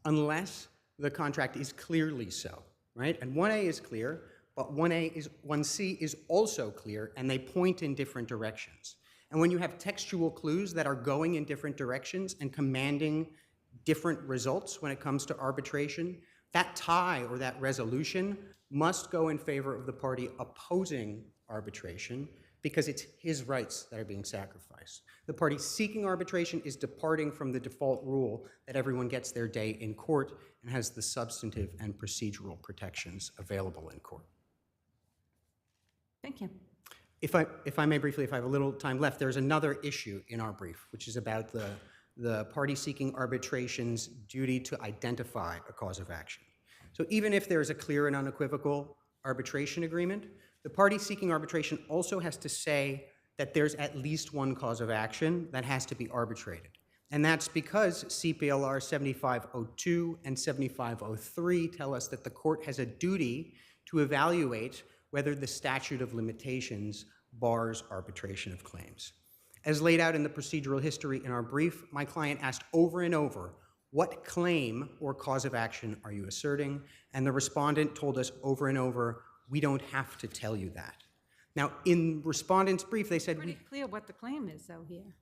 unless the contract is clearly so, right? And 1A is clear, but 1C is also clear, and they point in different directions. And when you have textual clues that are going in different directions and commanding different results when it comes to arbitration, that tie or that resolution must go in favor of the party opposing arbitration, because it's his rights that are being sacrificed. The party seeking arbitration is departing from the default rule that everyone gets their day in court and has the substantive and procedural protections available in court. Thank you. If I may briefly, if I have a little time left, there's another issue in our brief, which is about the party seeking arbitration's duty to identify a cause of action. So even if there's a clear and unequivocal arbitration agreement, the party seeking arbitration also has to say that there's at least one cause of action that has to be arbitrated. And that's because CPLR 7502 and 7503 tell us that the court has a duty to evaluate whether the statute of limitations bars arbitration of claims. As laid out in the procedural history in our brief, my client asked over and over, what claim or cause of action are you asserting? And the respondent told us over and over, we don't have to tell you that. Now, in respondent's brief, they said, Pretty clear what the claim is, though, here.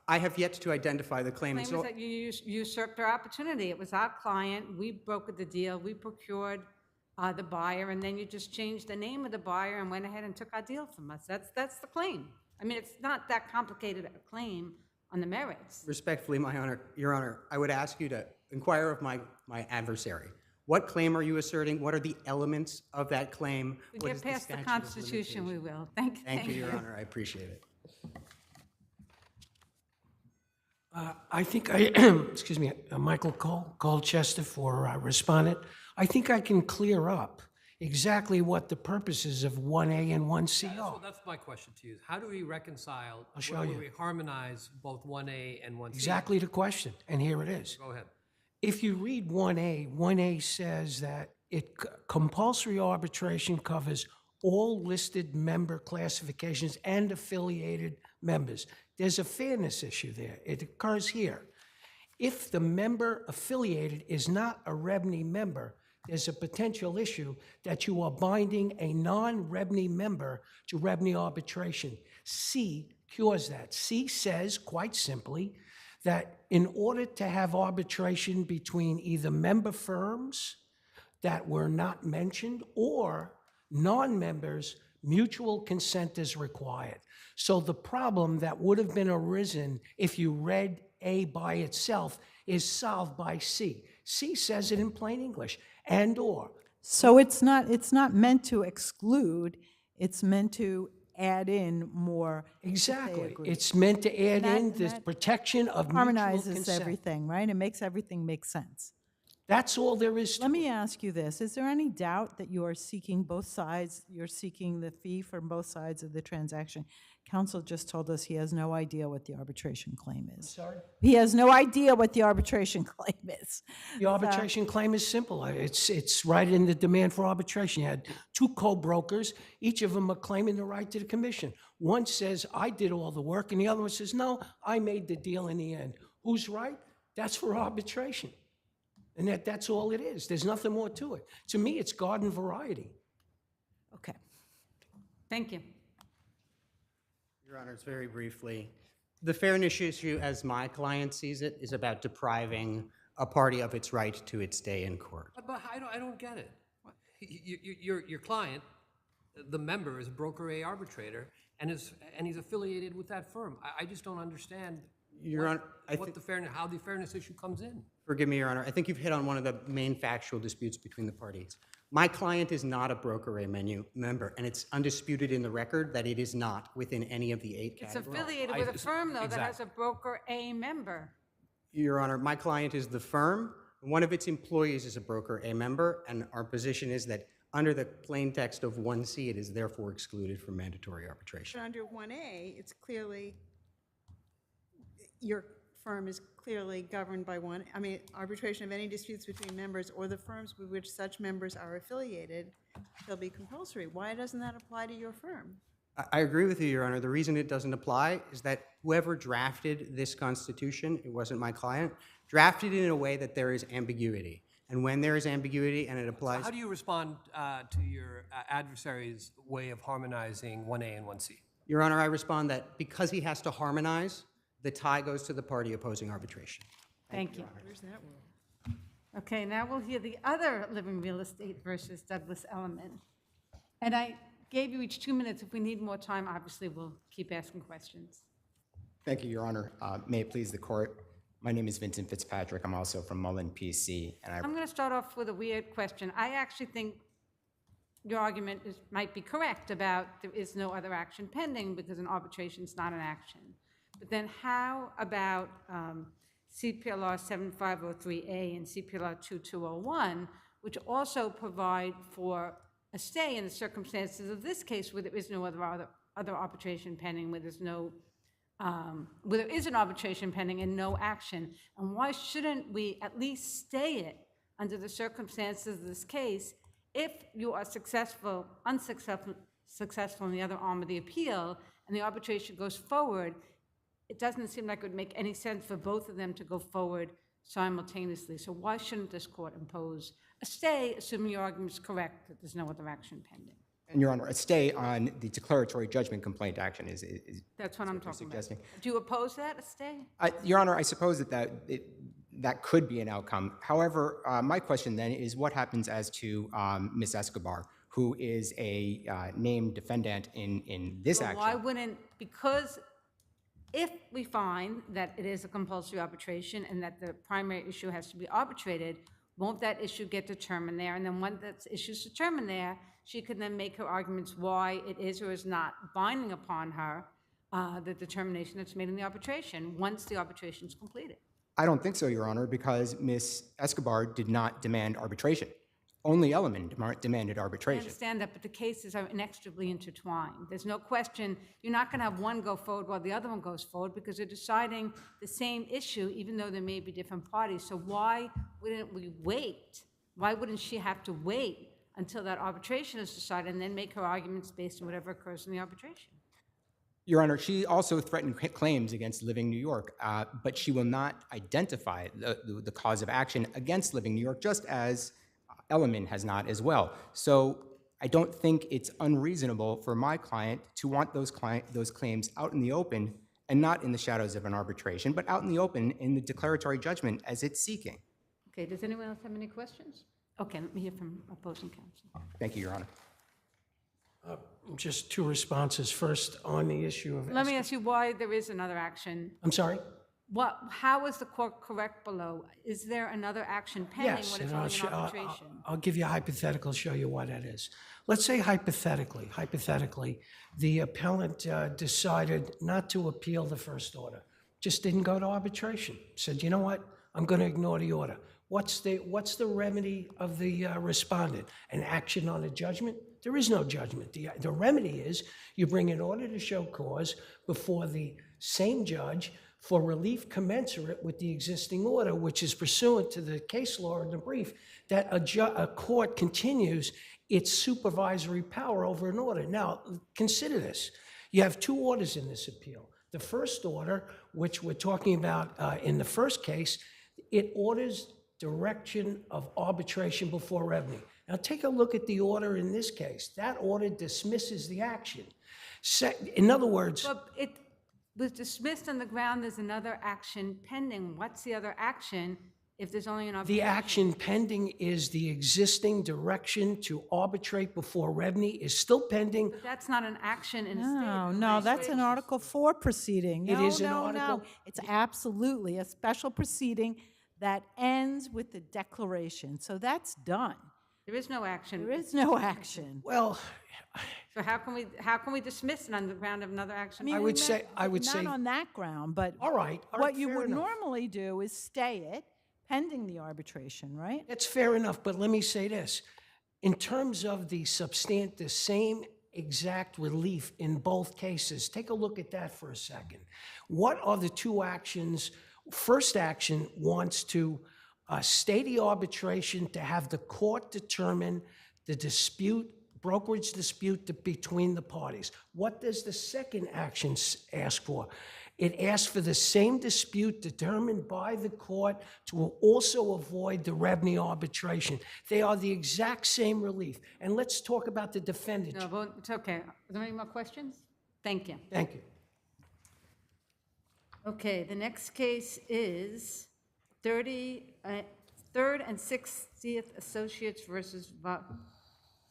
I have yet to identify the claim. The claim is that you usurped our opportunity. It was our client. We brokered the deal. We procured the buyer, and then you just changed the name of the buyer and went ahead and took our deal from us. That's the claim. I mean, it's not that complicated a claim on the merits. Respectfully, Your Honor, I would ask you to inquire of my adversary. What claim are you asserting? What are the elements of that claim? We What get is past the statute of Constitution, we limitation? will. Thank you. Thank you, Your Honor. I appreciate it. I think excuse me, Michael Colchester for respondent. I think I can clear up exactly what the purposes of 1A and 1C are. So that's my question to you. How do we reconcile, I'll show whether you. we harmonize both 1A and 1C? Exactly the question, and here it is. Go ahead. If you read 1A says that compulsory arbitration covers all listed member classifications and affiliated members. There's a fairness issue there. It occurs here. If the member affiliated is not a REBNY member, there's a potential issue that you are binding a non-REBNY member to REBNY arbitration. C cures that. C says, quite simply, that in order to have arbitration between either member firms that were not mentioned or non-members, mutual consent is required. So the problem that would have been arisen if you read A by itself is solved by C. C says it in plain English, and or. So it's not meant to exclude, it's meant to add in more. if they Exactly. agree. It's meant to add And in that- this that protection of mutual Harmonizes consent. everything, right? It makes everything make sense. That's all there is to Let it. me ask you this, is there any doubt that you are seeking both sides, you're seeking the fee from both sides of the transaction? Counsel just told us he has no idea what the arbitration claim is. Sorry? He has no idea what the arbitration claim is. The arbitration claim is simple. It's right in the demand for arbitration. You had two co-brokers, each of them are claiming the right to the commission. One says, I did all the work, and the other one says, no, I made the deal in the end. Who's right? That's for arbitration. And that's all it is. There's nothing more to it. To me, it's garden variety. Okay. Thank you. Your Honors, very briefly, the fairness issue, as my client sees it, is about depriving a party of its right to its day in court. But I don't get it. Your client, the member, is a broker A arbitrator, and he's affiliated with that firm. I just don't understand Your Honor, how the fairness issue comes in. Forgive me, Your Honor. I think you've hit on one of the main factual disputes between the parties. My client is not a broker A member, and it's undisputed in the record that it is not within any of the 8 It's categories. affiliated with a firm, though, that has a broker A member. Your Honor, my client is the firm. One of its employees is a broker A member, and our position is that under the plain text of 1C, it is therefore excluded from mandatory arbitration. But under 1A, it's clearly, your firm is clearly governed by arbitration of any disputes between members or the firms with which such members are affiliated shall be compulsory. Why doesn't that apply to your firm? I agree with you, Your Honor. The reason it doesn't apply is that whoever drafted this Constitution, it wasn't my client, drafted it in a way that there is ambiguity. And when there is ambiguity and it applies... How do you respond to your adversary's way of harmonizing 1A and 1C? Your Honor, I respond that because he has to harmonize, the tie goes to the party opposing arbitration. Thank you. Where's that rule? Okay, now we'll hear the other living real estate versus Douglas Elman. And gave you each 2 minutes. If we need more time, obviously, we'll keep asking questions. Thank you, Your Honor. May it please the court. My name is Vincent Fitzpatrick. I'm also from Mullen PC, and I'm going to start off with a weird question. I actually think your argument might be correct about there is no other action pending because an arbitration is not an action. But then how about CPLR 7503A and CPLR 2201, which also provide for a stay in the circumstances of this case where there is no other arbitration pending, where there's no where there is an arbitration pending and no action? And why shouldn't we at least stay it under the circumstances of this case if you are unsuccessful in the other arm of the appeal and the arbitration goes forward? It doesn't seem like it would make any sense for both of them to go forward simultaneously. So why shouldn't this court impose a stay, assuming your argument is correct that there's no other action pending? And Your Honor, a stay on the declaratory judgment complaint action is That's what I'm talking suggesting. about. Do you oppose that, a stay? Your Honor, I suppose that could be an outcome. However, my question then is what happens as to Ms. Escobar, who is a named defendant in this action? Why wouldn't, because if we find that it is a compulsory arbitration and that the primary issue has to be arbitrated, won't that issue get determined there? And then once that issue is determined there, she can then make her arguments why it is or is not binding upon her, the determination that's made in the arbitration, once the arbitration is completed. I don't think so, Your Honor, because Ms. Escobar did not demand arbitration. Only Elman demanded I arbitration. understand that, but the cases are inextricably intertwined. There's no question you're not going to have one go forward while the other one goes forward because they're deciding the same issue, even though there may be different parties. So why wouldn't we wait? Why wouldn't she have to wait until that arbitration is decided and then make her arguments based on whatever occurs in the arbitration? Your Honor, she also threatened claims against Living New York, but she will not identify the cause of action against Living New York, just as Elman has not as well. So I don't think it's unreasonable for my client to want those claims out in the open and not in the shadows of an arbitration, but out in the open in the declaratory judgment as it's seeking. Okay, does anyone else have any questions? Okay, let me hear from opposing counsel. Thank you, Your Honor. Just two responses. First, on the issue of... Let me ask you why there is another action. I'm sorry? How is the court correct below? Is there another action pending Yes, when it's and only an arbitration? I'll give you a hypothetical, show you why that is. Let's say hypothetically, the appellant decided not to appeal the first order, just didn't go to arbitration. Said, you know what, I'm going to ignore the order. What's the remedy of the respondent? An action on a judgment? There is no judgment. The remedy is you bring an order to show cause before the same judge for relief commensurate with the existing order, which is pursuant to the case law in the brief, that a court continues its supervisory power over an order. Now, consider this. You have two orders in this appeal. The first order, which we're talking about in the first case, it orders direction of arbitration before revenue. Now, take a look at the order in this case. That order dismisses the action. In other words... But it was dismissed on the ground there's another action pending. What's the other action if there's only an arbitration? The action pending is the existing direction to arbitrate before revenue is still pending. But that's not an action in a No, state. no, that's an Article 4 proceeding. It No, is an no, article- no. It's absolutely a special proceeding that ends with the declaration. So that's done. There is no action. There is no action. Well, So how can we dismiss it on the ground of another action? mean, I would say, Not on that ground, but all right, what you fair would enough. normally do is stay it pending the arbitration, right? That's fair enough, but let me say this. In terms of the same exact relief in both cases, take a look at that for a second. What are the two actions? First action wants to stay the arbitration to have the court determine the dispute, brokerage dispute between the parties. What does the second action ask for? It asks for the same dispute determined by the court to also avoid the revenue arbitration. They are the exact same relief. And let's talk about the defendant. No, but it's okay. Are there any more questions? Thank you. Thank you. Okay, the next case is 3rd and 60th Associates versus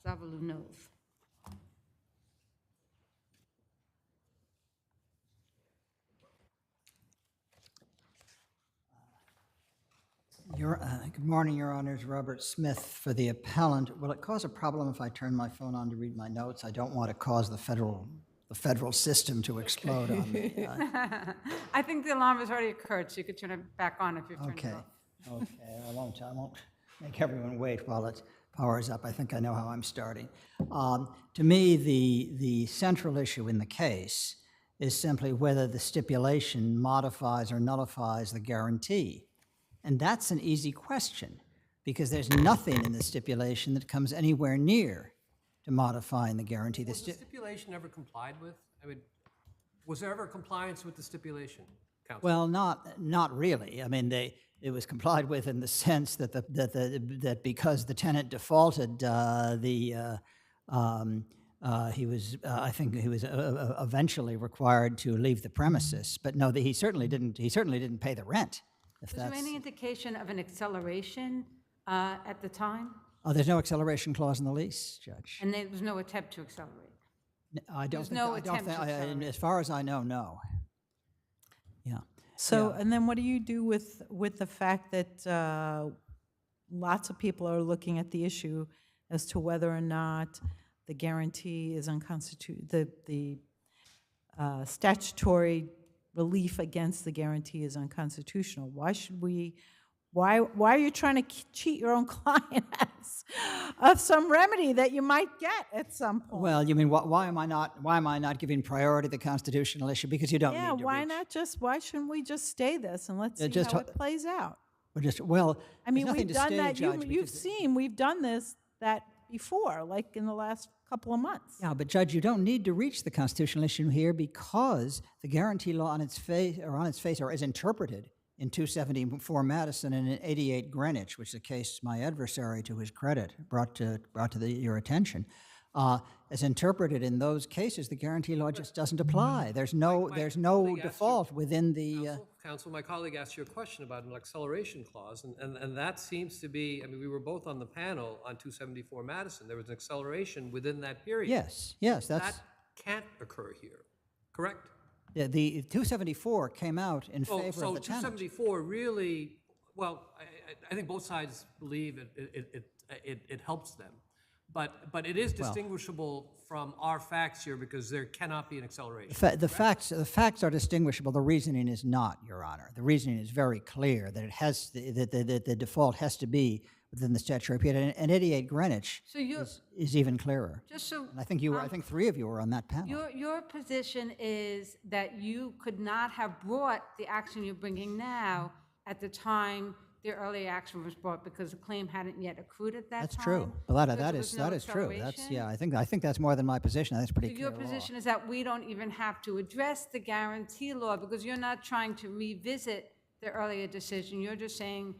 Zavalunov. Good morning, Your Honors. Robert Smith for the appellant. Will it cause a problem if I turn my phone on to read my notes? I don't want to cause the federal system to explode on me. I think the alarm has already occurred, so you could turn it back on if you've turned it off. Okay, I won't make everyone wait while it powers up. I think I know how I'm starting. To me, the central issue in the case is simply whether the stipulation modifies or nullifies the guarantee. And that's an easy question, because there's nothing in the stipulation that comes anywhere near to modifying the guarantee. Was the stipulation ever complied with? I mean, was there ever compliance with the stipulation, counsel? Well, not really. I mean, it was complied with in the sense that that because the tenant defaulted, he was eventually required to leave the premises. But no, he certainly didn't pay the rent. Was there any indication of an acceleration at the time? Oh, there's no acceleration clause in the lease, Judge. And there was no attempt to accelerate? As far as I know, no. Yeah. So, and then what do you do with the fact that lots of people are looking at the issue as to whether or not the guarantee is unconstitutional, the statutory relief against the guarantee is unconstitutional? Why are you trying to cheat your own client of some remedy that you might get at some point? Well, you mean why am I not giving priority to the constitutional issue? Because you don't need to why shouldn't we just stay this and let's see how it plays out? I mean, we've done that. You've seen we've done that before, like in the last couple of months. Yeah, but Judge, you don't need to reach the constitutional issue here because the guarantee law on its face is interpreted in 274 Madison and in 88 Greenwich, which is a case my adversary, to his credit, brought to your attention. As interpreted in those cases, the guarantee law just doesn't apply. There's no default within the. Counsel, my colleague asked you a question about an acceleration clause, and that seems to be. I mean, we were both on the panel on 274 Madison. There was an acceleration within that period. Yes, that can't occur here, correct? Yeah, the 274 came out in favor of the tenant. So 274 really, well, I think both sides believe it helps them. But it is distinguishable from our facts here because there cannot be an acceleration. The facts are distinguishable. The reasoning is not, Your Honor. The reasoning is very clear that it has that the default has to be within the statutory period. And 88 Greenwich is even clearer. Just so and I think three of you were on that panel. Your position is that you could not have brought the action you're bringing now at the time the earlier action was brought because the claim hadn't yet accrued at that time? That's true. Well, that is true. I think that's more than my position. That's pretty clear. Your position is that we don't even have to address the guarantee law because you're not trying to revisit the earlier decision. You're just saying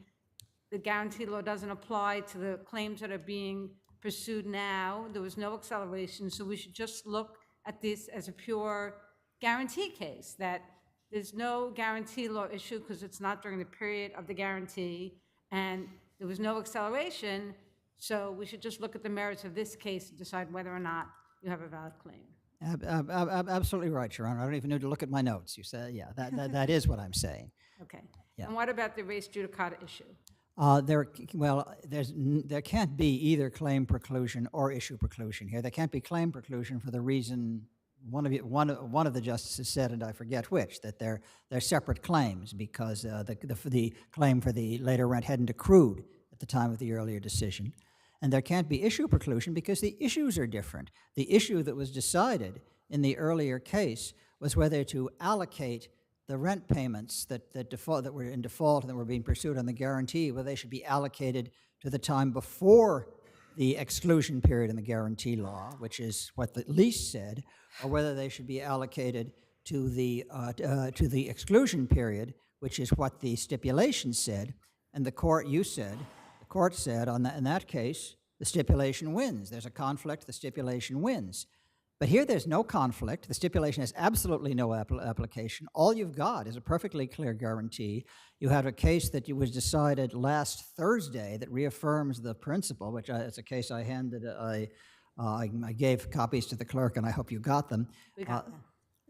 the guarantee law doesn't apply to the claims that are being pursued now. There was no acceleration, so we should just look at this as a pure guarantee case, that there's no guarantee law issue because it's not during the period of the guarantee, and there was no acceleration, so we should just look at the merits of this case and decide whether or not you have a valid claim. Absolutely right, Your Honor. I don't even need to look at my notes. You say, yeah, that is what I'm saying. Okay. Yeah. And what about the res judicata issue? There can't be either claim preclusion or issue preclusion here. There can't be claim preclusion for the reason one of the justices said, and I forget which, that they're separate claims because the claim for the later rent hadn't accrued at the time of the earlier decision. And there can't be issue preclusion because the issues are different. The issue that was decided in the earlier case was whether to allocate the rent payments that were in default and that were being pursued on the guarantee, whether they should be allocated to the time before the exclusion period in the guarantee law, which is what the lease said, or whether they should be allocated to the exclusion period, which is what the stipulation said. And the court said in that case, the stipulation wins. There's a conflict, the stipulation wins. But here there's no conflict. The stipulation has absolutely no application. All you've got is a perfectly clear guarantee. You have a case that was decided last Thursday that reaffirms the principle, which it's a case I I gave copies to the clerk, and I hope you got them. We got them.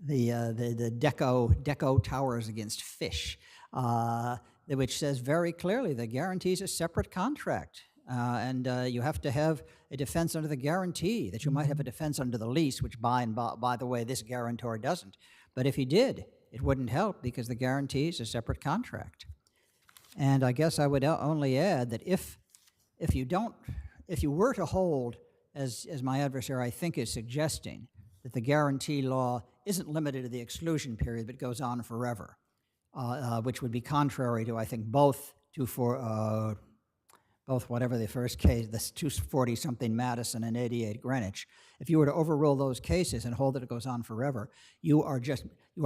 The Deco Towers against Fish. which says very clearly the guarantee is a separate contract. And you have to have a defense under the guarantee, that you might have a defense under the lease, which by the way, this guarantor doesn't. But if he did, it wouldn't help because the guarantee is a separate contract. And I guess I would only add that if you were to hold, as my adversary I think is suggesting, that the guarantee law isn't limited to the exclusion period but goes on forever, which would be contrary to, I think, both whatever the first case, the 240-something Madison and 88 Greenwich. If you were to overrule those cases and hold that it goes on forever, you are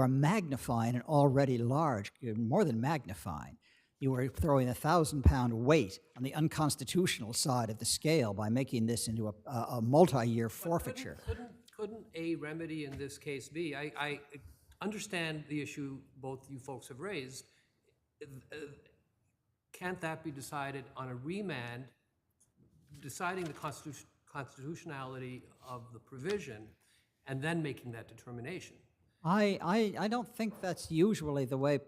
magnifying an already large, more than magnifying. You are throwing a 1,000-pound weight on the unconstitutional side of the scale by making this into a multi-year forfeiture. Couldn't a remedy in this case be, I understand the issue both you folks have raised, can't that be decided on a remand, deciding the constitutionality of the provision, and then making that determination? I don't think that's usually the way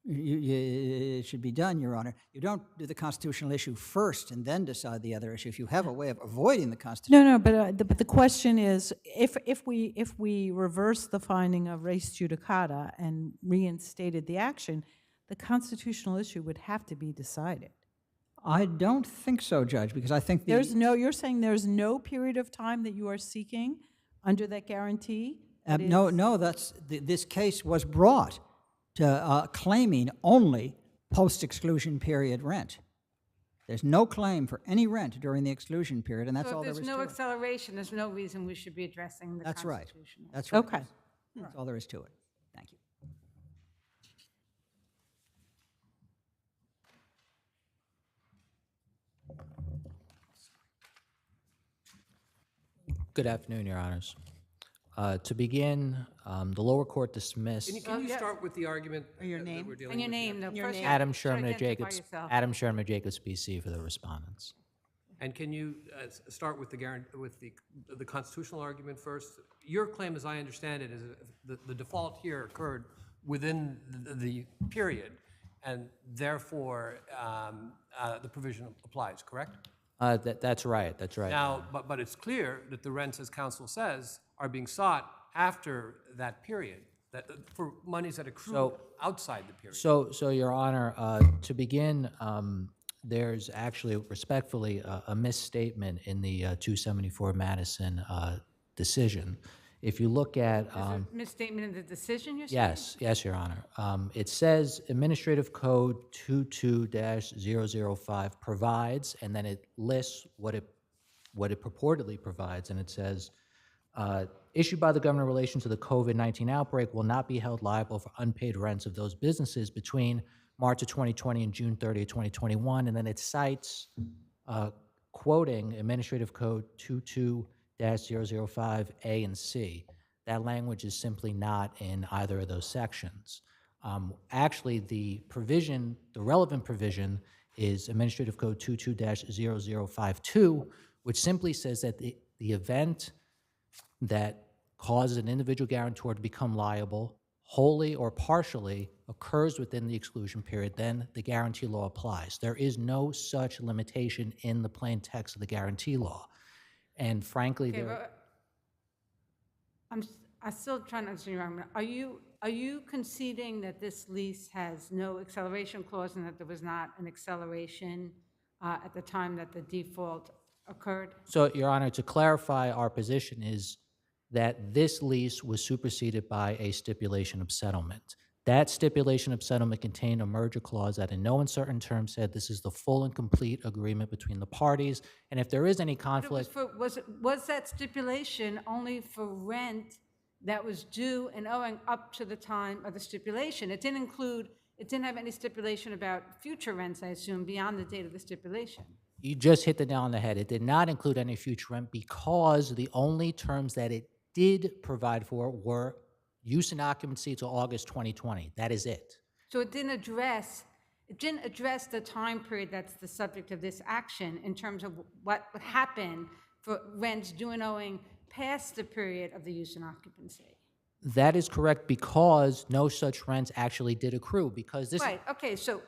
it should be done, Your Honor. You don't do the constitutional issue first and then decide the other issue. If you have a way of avoiding the constitutional... No, but the question is, if we reverse the finding of res judicata and reinstated the action, the constitutional issue would have to be decided. I don't think so, Judge, because I think you're saying there's no period of time that you are seeking under that guarantee? No, this case was brought to claiming only post-exclusion period rent. There's no claim for any rent during the exclusion period, and that's all there is to it. So if there's no acceleration, there's no reason we should be addressing the constitutional. That's right. Okay. That's all there is to it. Thank you. Good afternoon, Your Honors. To begin, the lower court dismissed... Can you start with the argument your that name? we're dealing And your with name, here? though. First, you Adam have to Sherman of identify Jacobs, yourself. Adam Sherman of Jacobs, BC, for the respondents. And can you start with the constitutional argument first? Your claim, as I understand it, is the default here occurred within the period, and therefore the provision applies, correct? That's right, that's right. Now, but it's clear that the rents, as counsel says, are being sought after that period, for monies that accrue outside the period. So Your Honor, to begin, there's actually respectfully a misstatement in the 274 Madison decision. If you look at... Is it a misstatement in the decision you're saying? Yes, Your Honor. It says Administrative Code 22-005 provides, and then it lists what it purportedly provides, and it says, issued by the government in relation to the COVID-19 outbreak will not be held liable for unpaid rents of those businesses between March of 2020 and June 30 of 2021, and then it cites, quoting Administrative Code 22-005A and C. That language is simply not in either of those sections. Actually, the relevant provision is Administrative Code 22-0052, which simply says that the event that causes an individual guarantor to become liable, wholly or partially, occurs within the exclusion period, then the guarantee law applies. There is no such limitation in the plain text of the guarantee law. And frankly, I'm still trying to understand your argument. Are you conceding that this lease has no acceleration clause and that there was not an acceleration at the time that the default occurred? So, Your Honor, to clarify, our position is that this lease was superseded by a stipulation of settlement. That stipulation of settlement contained a merger clause that in no uncertain terms said this is the full and complete agreement between the parties, and if there is any conflict... Was that stipulation only for rent that was due and owing up to the time of the stipulation? It didn't have any stipulation about future rents, I assume, beyond the date of the stipulation. You just hit the nail on the head. It did not include any future rent because the only terms that it did provide for were use and occupancy to August 2020. That is it. So it didn't address the time period that's the subject of this action in terms of what would happen for rents due and owing past the period of the use and occupancy. That is correct because no such rents actually did accrue because this... Right, okay, so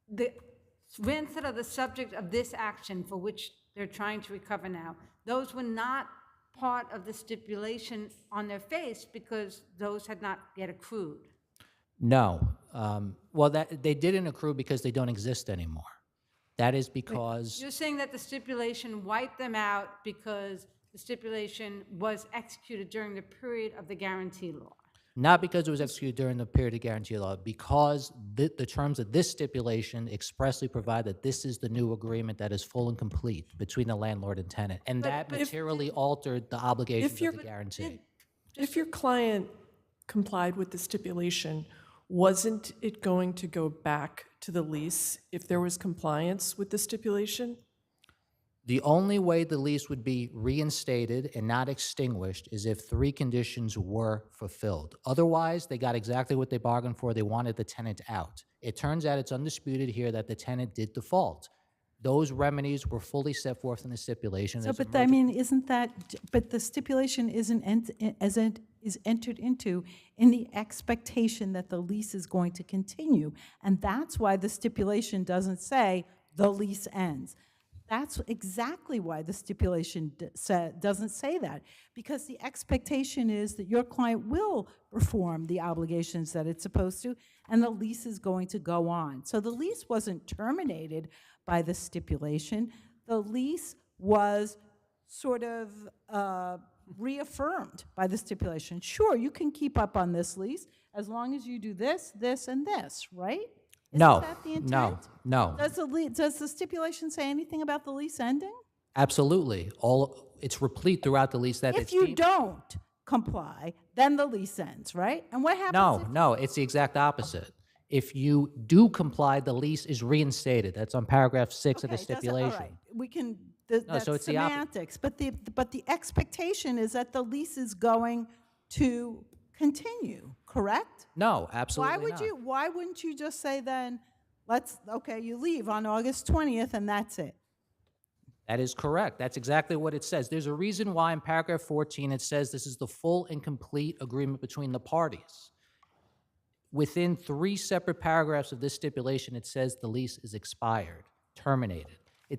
the rents that are the subject of this action for which they're trying to recover now, those were not part of the stipulation on their face because those had not yet accrued. No. Well, they didn't accrue because they don't exist anymore. That is because, You're saying that the stipulation wiped them out because the stipulation was executed during the period of the guarantee law. not because it was executed during the period of guarantee law, because the terms of this stipulation expressly provide that this is the new agreement that is full and complete between the landlord and tenant. And that materially altered the obligations of the guarantee. If your client complied with the stipulation, wasn't it going to go back to the lease if there was compliance with the stipulation? The only way the lease would be reinstated and not extinguished is if 3 conditions were fulfilled. Otherwise, they got exactly what they bargained for. They wanted the tenant out. It turns out it's undisputed here that the tenant did default. Those remedies were fully set forth in the stipulation. So, but I mean, isn't that, but the stipulation is entered into in the expectation that the lease is going to continue. And that's why the stipulation doesn't say the lease ends. That's exactly why the stipulation doesn't say that, because the expectation is that your client will perform the obligations that it's supposed to, and the lease is going to go on. So the lease wasn't terminated by the stipulation. The lease was sort of reaffirmed by the stipulation. Sure, you can keep up on this lease as long as you do this, this, and this, right? No, Isn't that the intent? no. Does the stipulation say anything about the lease ending? Absolutely. It's replete throughout the lease that If you don't comply, then the lease ends, right? And what happens No, it's the exact opposite. If you do comply, the lease is reinstated. That's on paragraph 6 of the stipulation. All right, we can, No, that's so it's the semantics, but the expectation is that the lease is going to continue, correct? No, absolutely not. Why wouldn't you just say then, you leave on August 20th and that's it? That is correct. That's exactly what it says. There's a reason why in paragraph 14 it says this is the full and complete agreement between the parties. Within 3 separate paragraphs of this stipulation, it says the lease is expired, terminated. They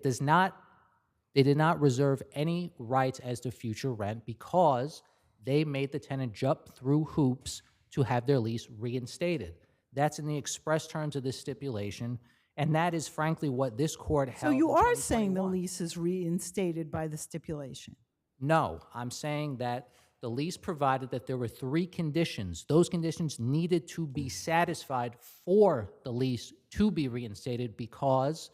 did not reserve any rights as to future rent because they made the tenant jump through hoops to have their lease reinstated. That's in the express terms of this stipulation, and that is frankly what this court held. So you in are saying the 2021. lease is reinstated by the stipulation? No, I'm saying that the lease provided that there were 3 conditions. Those conditions needed to be satisfied for the lease to be reinstated because,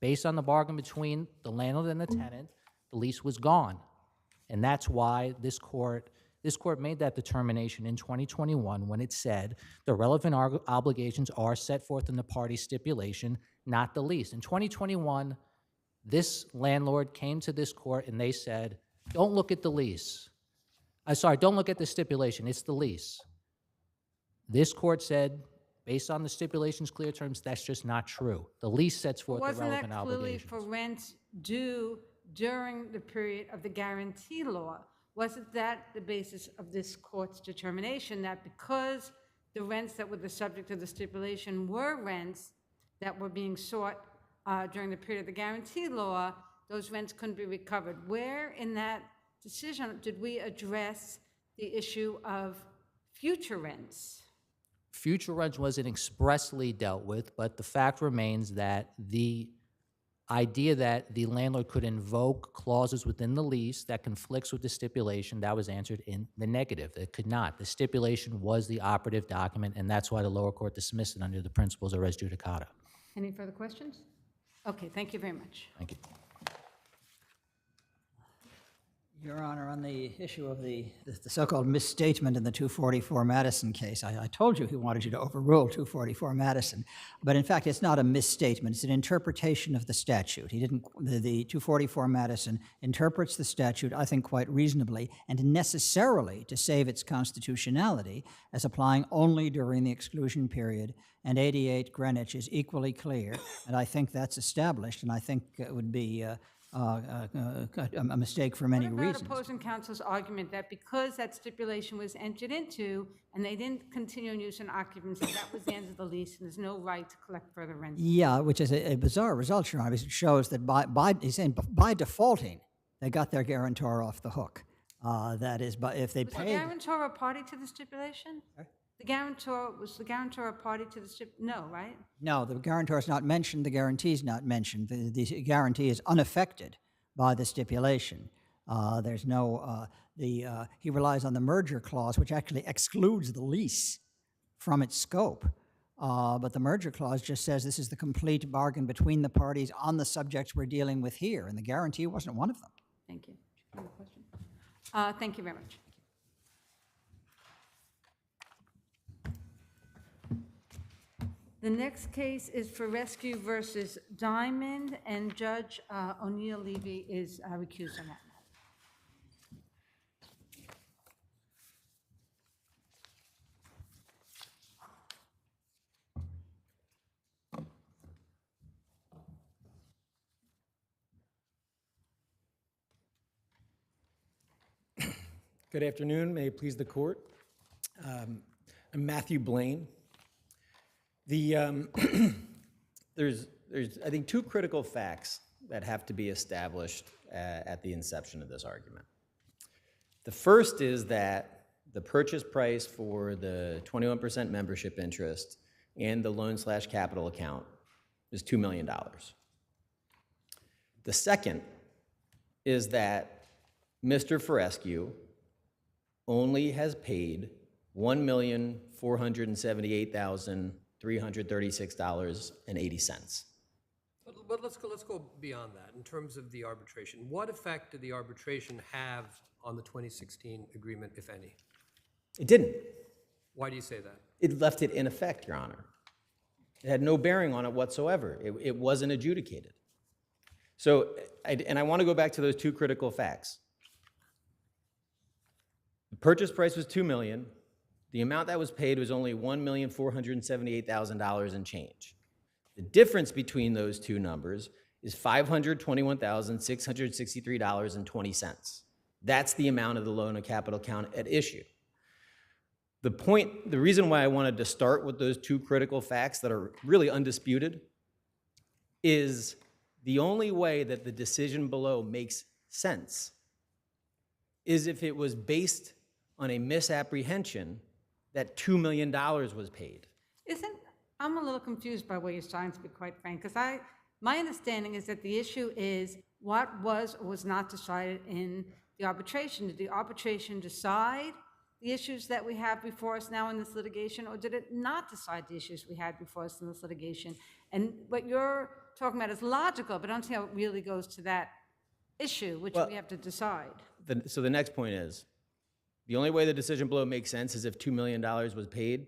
based on the bargain between the landlord and the tenant, the lease was gone. And that's why this court made that determination in 2021 when it said the relevant obligations are set forth in the party stipulation, not the lease. In 2021, this landlord came to this court and they said, don't look at the lease. Don't look at the stipulation, it's the lease. This court said, based on the stipulation's clear terms, that's just not true. The lease sets forth the relevant obligations. Wasn't that clearly for rents due during the period of the guarantee law? Wasn't that the basis of this court's determination that because the rents that were the subject of the stipulation were rents that were being sought during the period of the guarantee law, those rents couldn't be recovered? Where in that decision did we address the issue of future rents? Future rents wasn't expressly dealt with, but the fact remains that the idea that the landlord could invoke clauses within the lease that conflicts with the stipulation, that was answered in the negative. It could not. The stipulation was the operative document, and that's why the lower court dismissed it under the principles of res judicata. Any further questions? Okay, thank you very much. Thank you. Your Honor, on the issue of the so-called misstatement in the 244 Madison case, I told you he wanted you to overrule 244 Madison, but in fact it's not a misstatement, it's an interpretation of the statute. He didn't, the 244 Madison interprets the statute, I think, quite reasonably and necessarily to save its constitutionality as applying only during the exclusion period, and 88 Greenwich is equally clear, and I think that's established, and I think it would be a mistake for many What about reasons. opposing counsel's argument that because that stipulation was entered into and they didn't continue in use and occupancy, that was the end of the lease and there's no right to collect further rent? Yeah, which is a bizarre result, Your Honor, because it shows that he's saying by defaulting, they got their guarantor off the hook. That is, but if they Was the paid, guarantor a party to the stipulation? Was the guarantor a party to the no, right? no, the guarantor is not mentioned, the guarantee is not mentioned. The guarantee is unaffected by the stipulation. There's no, he relies on the merger clause, which actually excludes the lease from its scope. But the merger clause just says this is the complete bargain between the parties on the subjects we're dealing with here, and the guarantee wasn't one of them. Thank you. Any question? Thank you very much. The next case is for Fescue versus Diamond, and Judge O'Neill Levy is recused on that matter. Good afternoon. May it please the court. I'm Matthew Blaine. There's I think two critical facts that have to be established at the inception of this argument. The first is that the purchase price for the 21% membership interest and the loan/capital account is $2 million. The second is that Mr. Fescue only has paid $1,478,336.80. But let's go beyond that in terms of the arbitration. What effect did the arbitration have on the 2016 agreement, if any? It didn't. Why do you say that? It left it in effect, Your Honor. It had no bearing on it whatsoever. It wasn't adjudicated. So, I want to go back to those two critical facts. The purchase price was $2 million. The amount that was paid was only $1,478,000 and change. The difference between those two numbers is $521,663.20. That's the amount of the loan and capital account at issue. The reason why I wanted to start with those two critical facts that are really undisputed is the only way that the decision below makes sense is if it was based on a misapprehension that $2 million was paid. I'm a little confused by where you're starting, to be quite frank, because my understanding is that the issue is what was or was not decided in the arbitration. Did the arbitration decide the issues that we have before us now in this litigation, or did it not decide the issues we had before us in this litigation? And what you're talking about is logical, but I don't see how it really goes to that issue, which we have to decide. So the next point is, the only way the decision below makes sense is if $2 million was paid.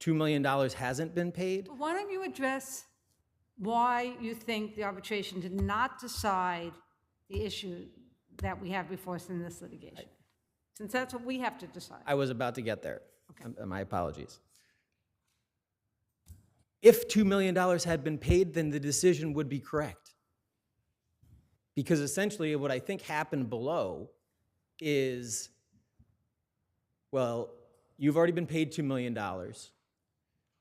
$2 million hasn't been paid. Why don't you address why you think the arbitration did not decide the issue that we have before us in this litigation? Since that's what we have to decide. I was about to get there. Okay. My apologies. If $2 million had been paid, then the decision would be correct. Because essentially what I think happened below is, well, you've already been paid $2 million.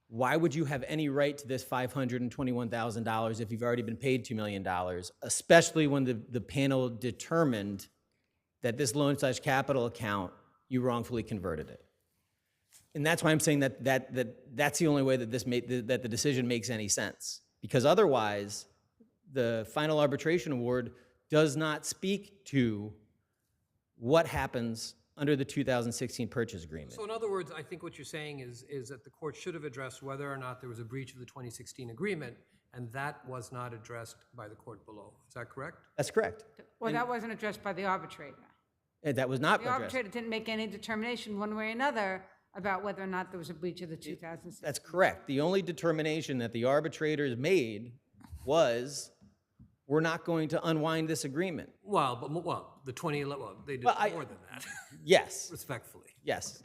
Why would you have any right to this $521,000 if you've already been paid $2 million, especially when the panel determined that this loan/capital account, you wrongfully converted it? And that's why I'm saying that's the only way that that the decision makes any sense. Because otherwise, the final arbitration award does not speak to what happens under the 2016 purchase agreement. So in other words, I think what you're saying is that the court should have addressed whether or not there was a breach of the 2016 agreement, and that was not addressed by the court below. Is that correct? That's correct. Well, that wasn't addressed by the arbitrator. That was not The addressed. arbitrator didn't make any determination one way or another about whether or not there was a breach of the 2016. That's correct. The only determination that the arbitrators made was, we're not going to unwind this agreement. The 2011, they did more than that. Yes. Respectfully. Yes.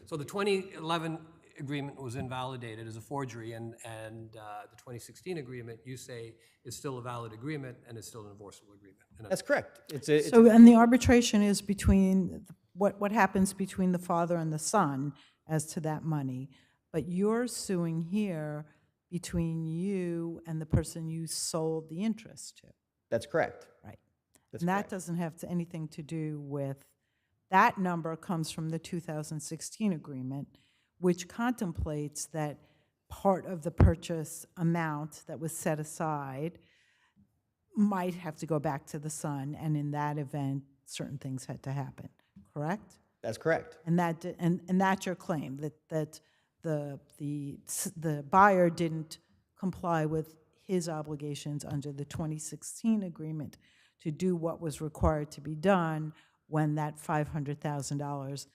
So the 2011 agreement was invalidated as a forgery, and the 2016 agreement, you say, is still a valid agreement and is still an enforceable agreement. And That's correct. So, and the arbitration is between, what happens between the father and the son as to that money, but you're suing here between you and the person you sold the interest to. That's correct. Right. That's And that correct. doesn't have anything to do with, that number comes from the 2016 agreement, which contemplates that part of the purchase amount that was set aside might have to go back to the son, and in that event, certain things had to happen, correct? That's correct. And that's your claim, that the buyer didn't comply with his obligations under the 2016 agreement to do what was required to be done when that $500,000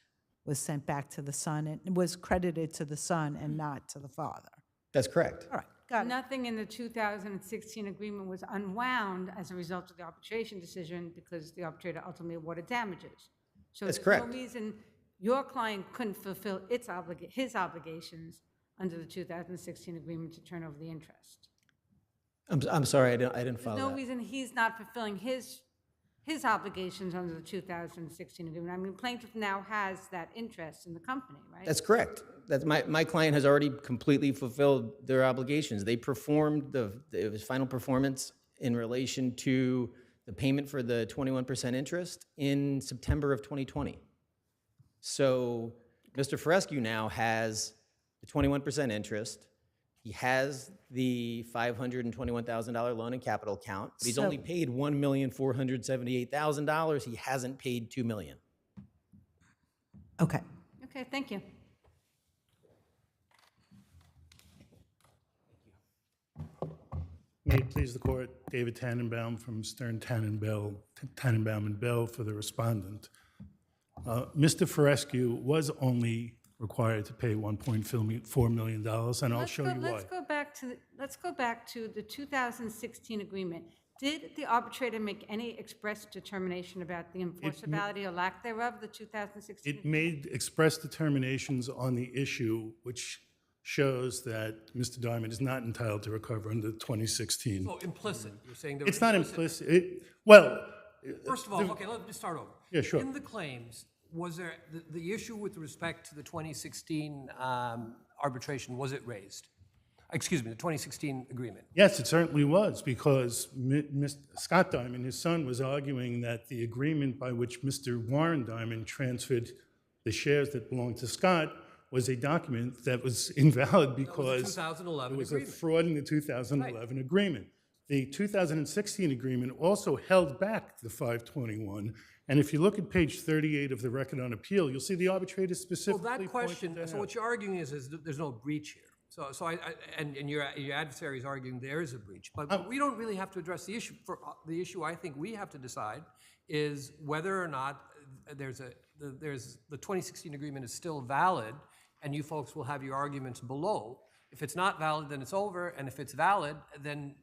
was sent back to the son and was credited to the son and not to the father. That's correct. All right, got it. Nothing in the 2016 agreement was unwound as a result of the arbitration decision because the arbitrator ultimately awarded damages. So That's there's correct. no reason your client couldn't fulfill his obligations under the 2016 agreement to turn over the interest. I'm sorry, I didn't follow There's no that. reason he's not fulfilling his obligations under the 2016 agreement. I mean, plaintiff now has that interest in the company, right? That's correct. That's my client has already completely fulfilled their obligations. They performed it was final performance in relation to the payment for the 21% interest in September of 2020. So Mr. Fescue now has the 21% interest. He has the $521,000 loan and capital account, but he's only paid $1,478,000. He hasn't paid $2 million. Okay. Okay, thank you. May it please the court, David Tannenbaum from Stern Tannenbaum and Bell for the respondent. Mr. Fescue was only required to pay $1.4 million, and I'll show you why. Let's go back to the 2016 agreement. Did the arbitrator make any express determination about the enforceability or lack thereof of the 2016? It made express determinations on the issue, which shows that Mr. Diamond is not entitled to recover under 2016. So implicit, you're saying there It's was not implicit. Well, first of all, okay, let me start over. Yeah, sure. In the claims, was there the issue with respect to the 2016 arbitration, was it raised? Excuse me, the 2016 agreement. Yes, it certainly was, because Scott Diamond, his son, was arguing that the agreement by which Mr. Warren Diamond transferred the shares that belonged to Scott was a document that was invalid because it was a fraud in the 2011 agreement. The 2016 agreement also held back the 521, and if you look at page 38 of the record on appeal, you'll see the arbitrator specifically Well, that question, pointed that so out. what you're arguing is that there's no breach here. So and your adversary is arguing there is a breach, but we don't really have to address the issue. For the issue, I think we have to decide is whether or not the 2016 agreement is still valid, and you folks will have your arguments below. If it's not valid, then it's over, and if it's valid, then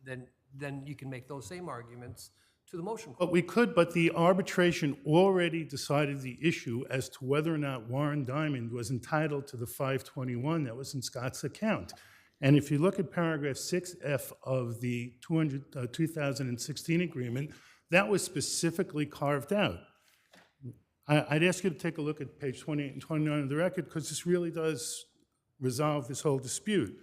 you can make those same arguments to the motion court. But we could, but the arbitration already decided the issue as to whether or not Warren Diamond was entitled to the 521 that was in Scott's account. And if you look at paragraph 6F of the 2016 agreement, that was specifically carved out. I'd ask you to take a look at page 28 and 29 of the record, because this really does resolve this whole dispute.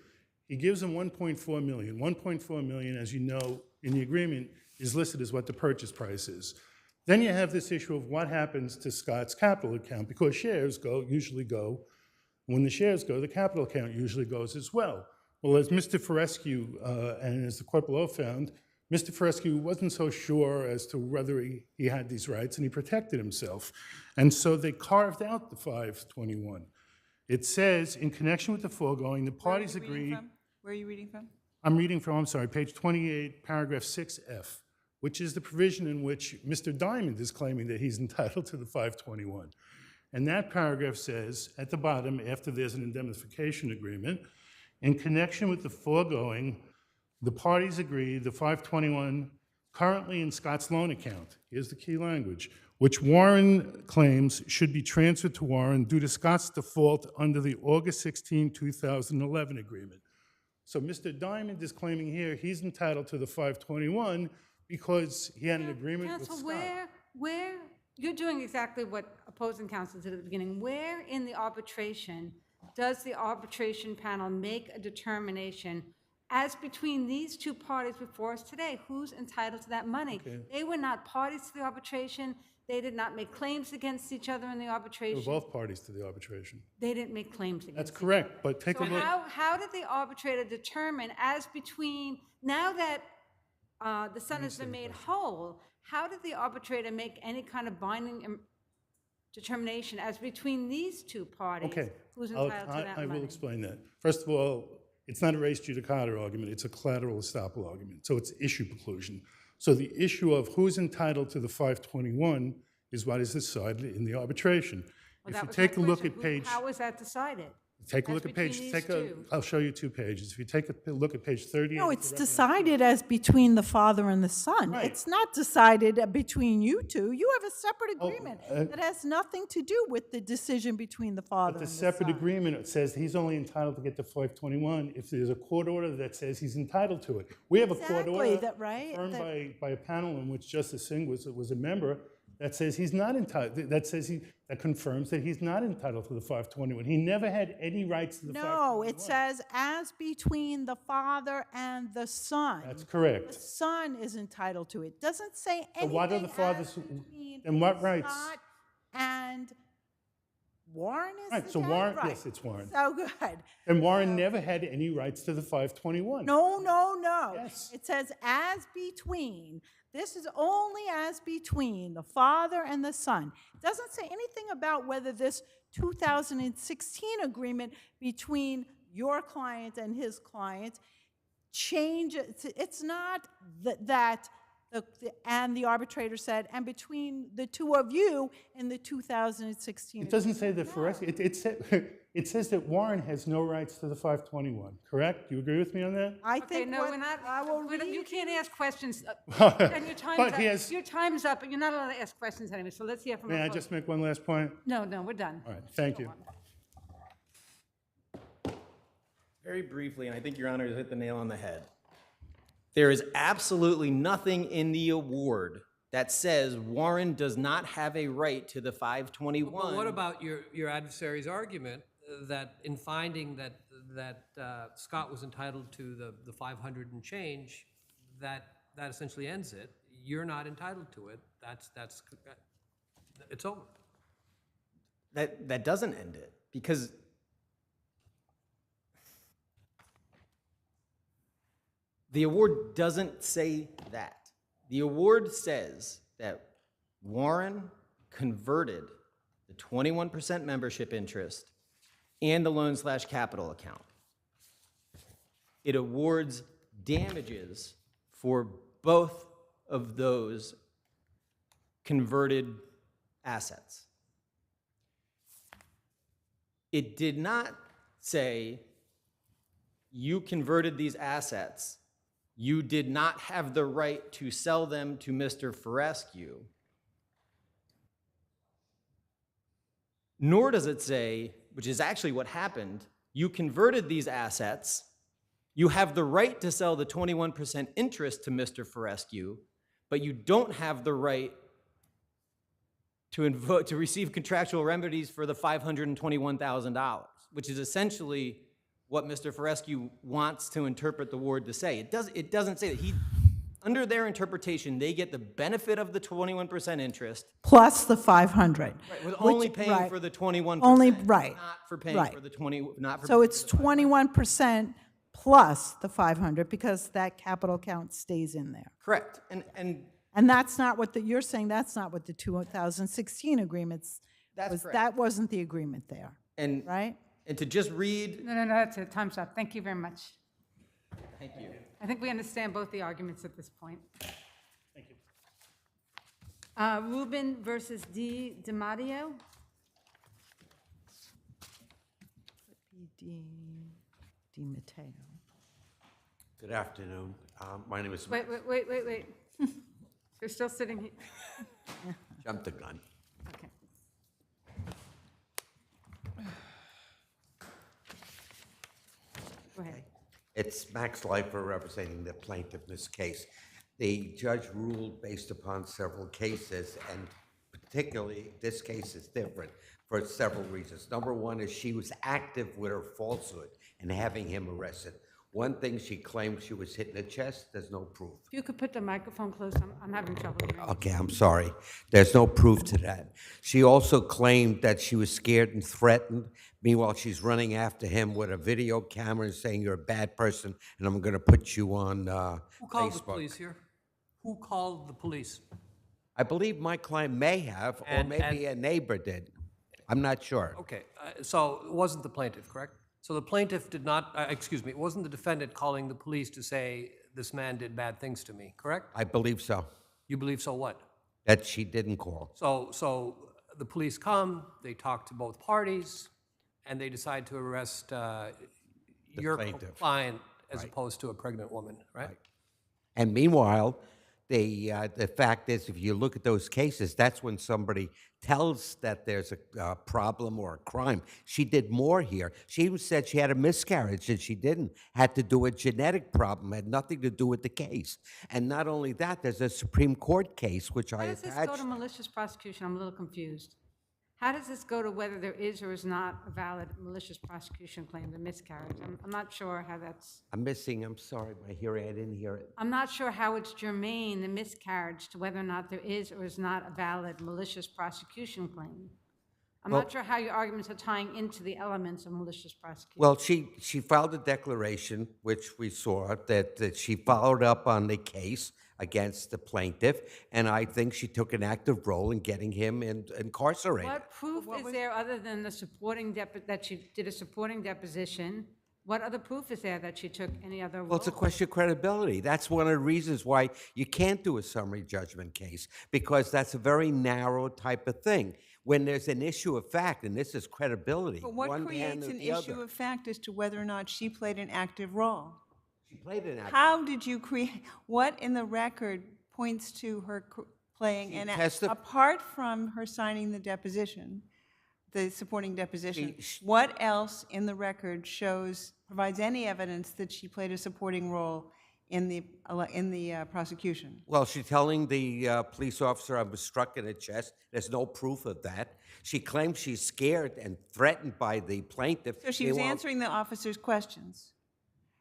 He gives him $1.4 million. $1.4 million, as you know, in the agreement, is listed as what the purchase price is. Then you have this issue of what happens to Scott's capital account, because shares usually go. When the shares go, the capital account usually goes as well. Well, as Mr. Fescue and as the court below found, Mr. Fescue wasn't so sure as to whether he had these rights, and he protected himself. And so they carved out the 521. It says, in connection with the foregoing, the parties agreed. Where are you reading from? I'm reading from, I'm sorry, page 28, paragraph 6F, which is the provision in which Mr. Diamond is claiming that he's entitled to the 521. And that paragraph says, at the bottom, after there's an indemnification agreement, in connection with the foregoing, the parties agree the 521 currently in Scott's loan account, here's the key language, which Warren claims should be transferred to Warren due to Scott's default under the August 16, 2011 agreement. So Mr. Diamond is claiming here he's entitled to the 521 because he had an agreement with Counsel, Scott. where, you're doing exactly what opposing counsel did at the beginning. Where in the arbitration does the arbitration panel make a determination as between these two parties before us today, who's entitled to that money? Okay. They were not parties to the arbitration. They did not make claims against each other in the They arbitration. were both parties to the arbitration. They didn't make claims against That's each correct, but take a So look. how did the arbitrator determine as between, now that the son has been made whole, how did the arbitrator make any kind of binding determination as between these two parties? Okay, Who's entitled to that I money? will explain that. First of all, it's not a res judicata argument, it's a collateral estoppel argument, so it's issue preclusion. So the issue of who's entitled to the 521 is what is decided in the arbitration. Well, If that you was my take a look question. at page, How was that decided? take a As look at between page, these two? I'll show you 2 pages. If you take a look at page 30. No, it's decided as between the father and the son. It's not decided between you two. You have a separate agreement that has nothing to do with the decision between the father But and the the separate son. agreement says he's only entitled to get the 521 if there's a court order that says he's entitled to it. We have a court Exactly, order that- right, confirmed that- by a panel in which Justice Singh was a member that says he's not entitled, that confirms that he's not entitled to the 521. He never had any rights to the 521. No, it says as between the father and the son. That's correct. The son is entitled to it. Doesn't say So anything what are the fathers, and what rights? Scott and Warren is Right, the so dad? Warren, Right. yes, it's Warren. So good. And Warren never had any rights to the 521. No, no, no. Yes. It says as between. This is only as between the father and the son. It doesn't say anything about whether this 2016 agreement between your client and his client changes. It's not that and the arbitrator said, and between the two of you in the 2016 It doesn't say that for us. It says that Warren has no rights to the 521, correct? Do you agree with me on that? I Okay, think no, we're not, you can't ask questions. And your time's But up. he has- Your time's up, but you're not allowed to ask questions anyway, so let's hear from May I opposing. just make one last point? No, we're done. All right, thank you. Very briefly, and I think Your Honor has hit the nail on the head. There is absolutely nothing in the award that says Warren does not have a right to the 521. But what about your adversary's argument that in finding that Scott was entitled to the 500 and change, that essentially ends it? You're not entitled to it. It's over. That doesn't end it, because the award doesn't say that. The award says that Warren converted the 21% membership interest and the loan/capital account. It awards damages for both of those converted assets. It did not say you converted these assets, you did not have the right to sell them to Mr. Fescue, nor does it say, which is actually what happened, you converted these assets, you have the right to sell the 21% interest to Mr. Fescue, but you don't have the right to receive contractual remedies for the $521,000, which is essentially what Mr. Fescue wants to interpret the award to say. It doesn't say that. Under their interpretation, they get the benefit of the 21% interest. Plus the 500. Right, with only paying for the 21%. Only, right. Not for paying for the 20, not for So paying it's for the 21% plus the 500 because that capital account stays in there. Correct. And that's not what you're saying, that's not what the 2016 agreements was. correct. That wasn't the agreement there, And, right? and to just read. No, that's it. Time's up. Thank you very much. Thank you. I think we understand both the arguments at this point. Thank you. Ruben versus DiDiario. Di Matteo. Good afternoon. My name is. Wait. You're still sitting here? Jump the gun. Okay. Go ahead. It's Max Leifer representing the plaintiff in this case. The judge ruled based upon several cases, and particularly this case is different for several reasons. Number one is she was active with her falsehood and having him arrested. One thing, she claimed she was hit in the chest. There's no proof. Oh. If you could put the microphone close, I'm having trouble hearing. Okay, I'm sorry. There's no proof to that. She also claimed that she was scared and threatened. Meanwhile, she's running after him with a video camera and saying, "You're a bad person, and I'm going to put you on Who called the Facebook." police here? Who called the police? I believe my client may have, or And- maybe a neighbor did. I'm not sure. Okay, so it wasn't the plaintiff, correct? So the plaintiff did not, excuse me, it wasn't the defendant calling the police to say, this man did bad things to me, correct? I believe so. You believe so what? That she didn't call. So the police come, they talk to both parties, and they decide to arrest your plaintiff. client as Right. opposed to a pregnant woman, right? And meanwhile, the fact is, if you look at those cases, that's when somebody tells that there's a problem or a crime. She did more here. She even said she had a miscarriage, and she didn't. Had to do with genetic problem, had nothing to do with the case. And not only that, there's a Supreme Court case, which How I does this go attached. to malicious prosecution? I'm a little confused. How does this go to whether there is or is not a valid malicious prosecution claim, the miscarriage? I'm not sure how that's, I'm sorry, my hearing, I didn't hear it. I'm not sure how it's germane, the miscarriage, to whether or not there is or is not a valid malicious prosecution claim. I'm Well- not sure how your arguments are tying into the elements of malicious prosecution. Well, she filed a declaration, which we saw, that she followed up on the case against the plaintiff, and I think she took an active role in getting him incarcerated. What proof is there other than the supporting, that she did a supporting deposition? What other proof is there that she took any other role? Well, it's a question of credibility. That's one of the reasons why you can't do a summary judgment case, because that's a very narrow type of thing. When there's an issue of fact, and this is credibility, But what one hand creates or an the issue other. of fact as to whether or not she played an active role? She played an active How did you create, what in the record points to her playing an apart from her signing the deposition, the supporting deposition, what else in the record provides any evidence that she played a supporting role in the prosecution? Well, she's telling the police officer, I was struck in the chest. There's no proof of that. She claims she's scared and threatened by the plaintiff. So she was answering the officer's questions.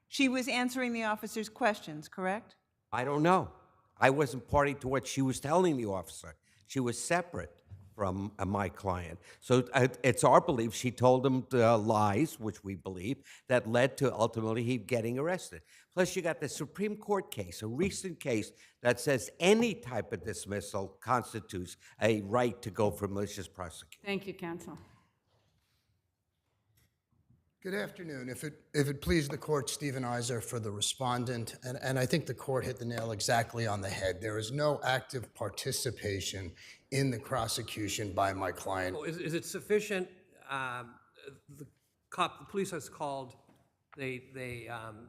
She was answering the officer's questions, correct? I don't know. I wasn't party to what she was telling the officer. She was separate from my client. So it's our belief she told him lies, which we believe, that led to ultimately he getting arrested. Plus, you got the Supreme Court case, a recent case that says any type of dismissal constitutes a right to go for malicious prosecution. Thank you, counsel. Good afternoon. If it please the court, Stephen Iser for the respondent, and I think the court hit the nail exactly on the head. There is no active participation in the prosecution by my client. Oh, is it sufficient, the police has called, they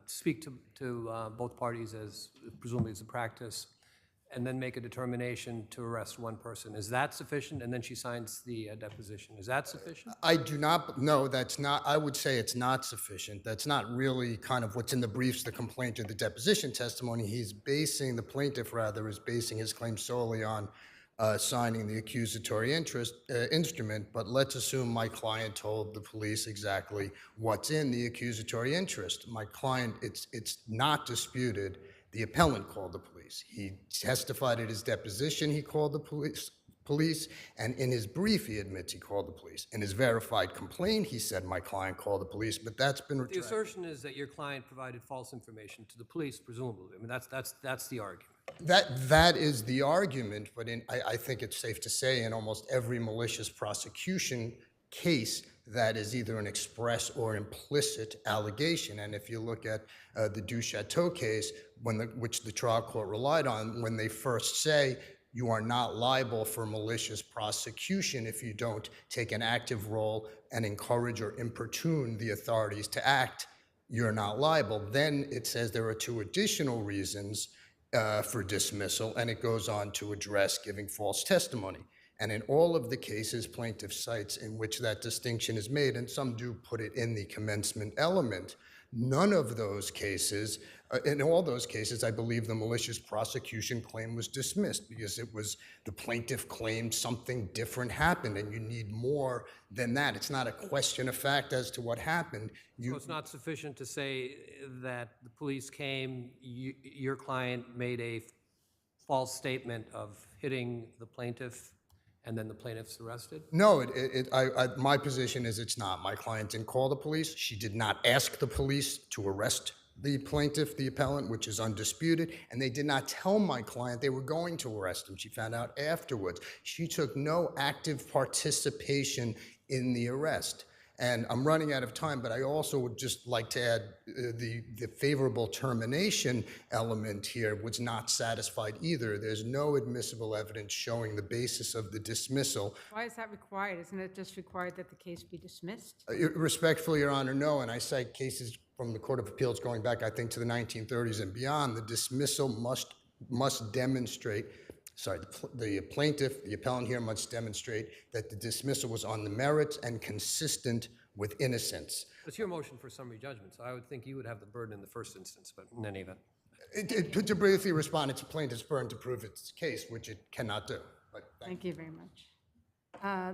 speak to both parties as presumably as a practice, and then make a determination to arrest one person. Is that sufficient? And then she signs the deposition. Is that sufficient? I do not, no, that's not, I would say it's not sufficient. That's not really kind of what's in the briefs, the complaint or the deposition testimony. The plaintiff rather, is basing his claim solely on signing the accusatory instrument, but let's assume my client told the police exactly what's in the accusatory interest. My client, it's not disputed, the appellant called the police. He testified at his deposition, he called the police, and in his brief, he admits he called the police. In his verified complaint, he said my client called the police, but that's been The retracted. assertion is that your client provided false information to the police, presumably. I mean, that's the argument. That is the argument, but I think it's safe to say in almost every malicious prosecution case, that is either an express or implicit allegation. And if you look at the Duchateau case, which the trial court relied on, when they first say you are not liable for malicious prosecution if you don't take an active role and encourage or importune the authorities to act, you're not liable. Then it says there are two additional reasons for dismissal, and it goes on to address giving false testimony. And in all of the cases, plaintiff cites in which that distinction is made, and some do put it in the commencement element, none of those cases, in all those cases, I believe the malicious prosecution claim was dismissed because it was the plaintiff claimed something different happened, and you need more than that. It's not a question of fact as to what happened. So it's not sufficient to say that the police came, your client made a false statement of hitting the plaintiff, and then the plaintiff's arrested? No, my position is it's not. My client didn't call the police. She did not ask the police to arrest the plaintiff, the appellant, which is undisputed, and they did not tell my client they were going to arrest him. She found out afterwards. She took no active participation in the arrest. And I'm running out of time, but I also would just like to add the favorable termination element here was not satisfied either. There's no admissible evidence showing the basis of the dismissal. Why is that required? Isn't it just required that the case be dismissed? Respectfully, Your Honor, no, and I cite cases from the Court of Appeals going back, I think, to the 1930s and beyond. The dismissal must demonstrate, the plaintiff, the appellant here must demonstrate that the dismissal was on the merits and consistent with innocence. It's your motion for summary judgment, so I would think you would have the burden in the first instance, but in any event. To briefly respond, it's a plaintiff's burden to prove its case, which it cannot do. But Thank you very much.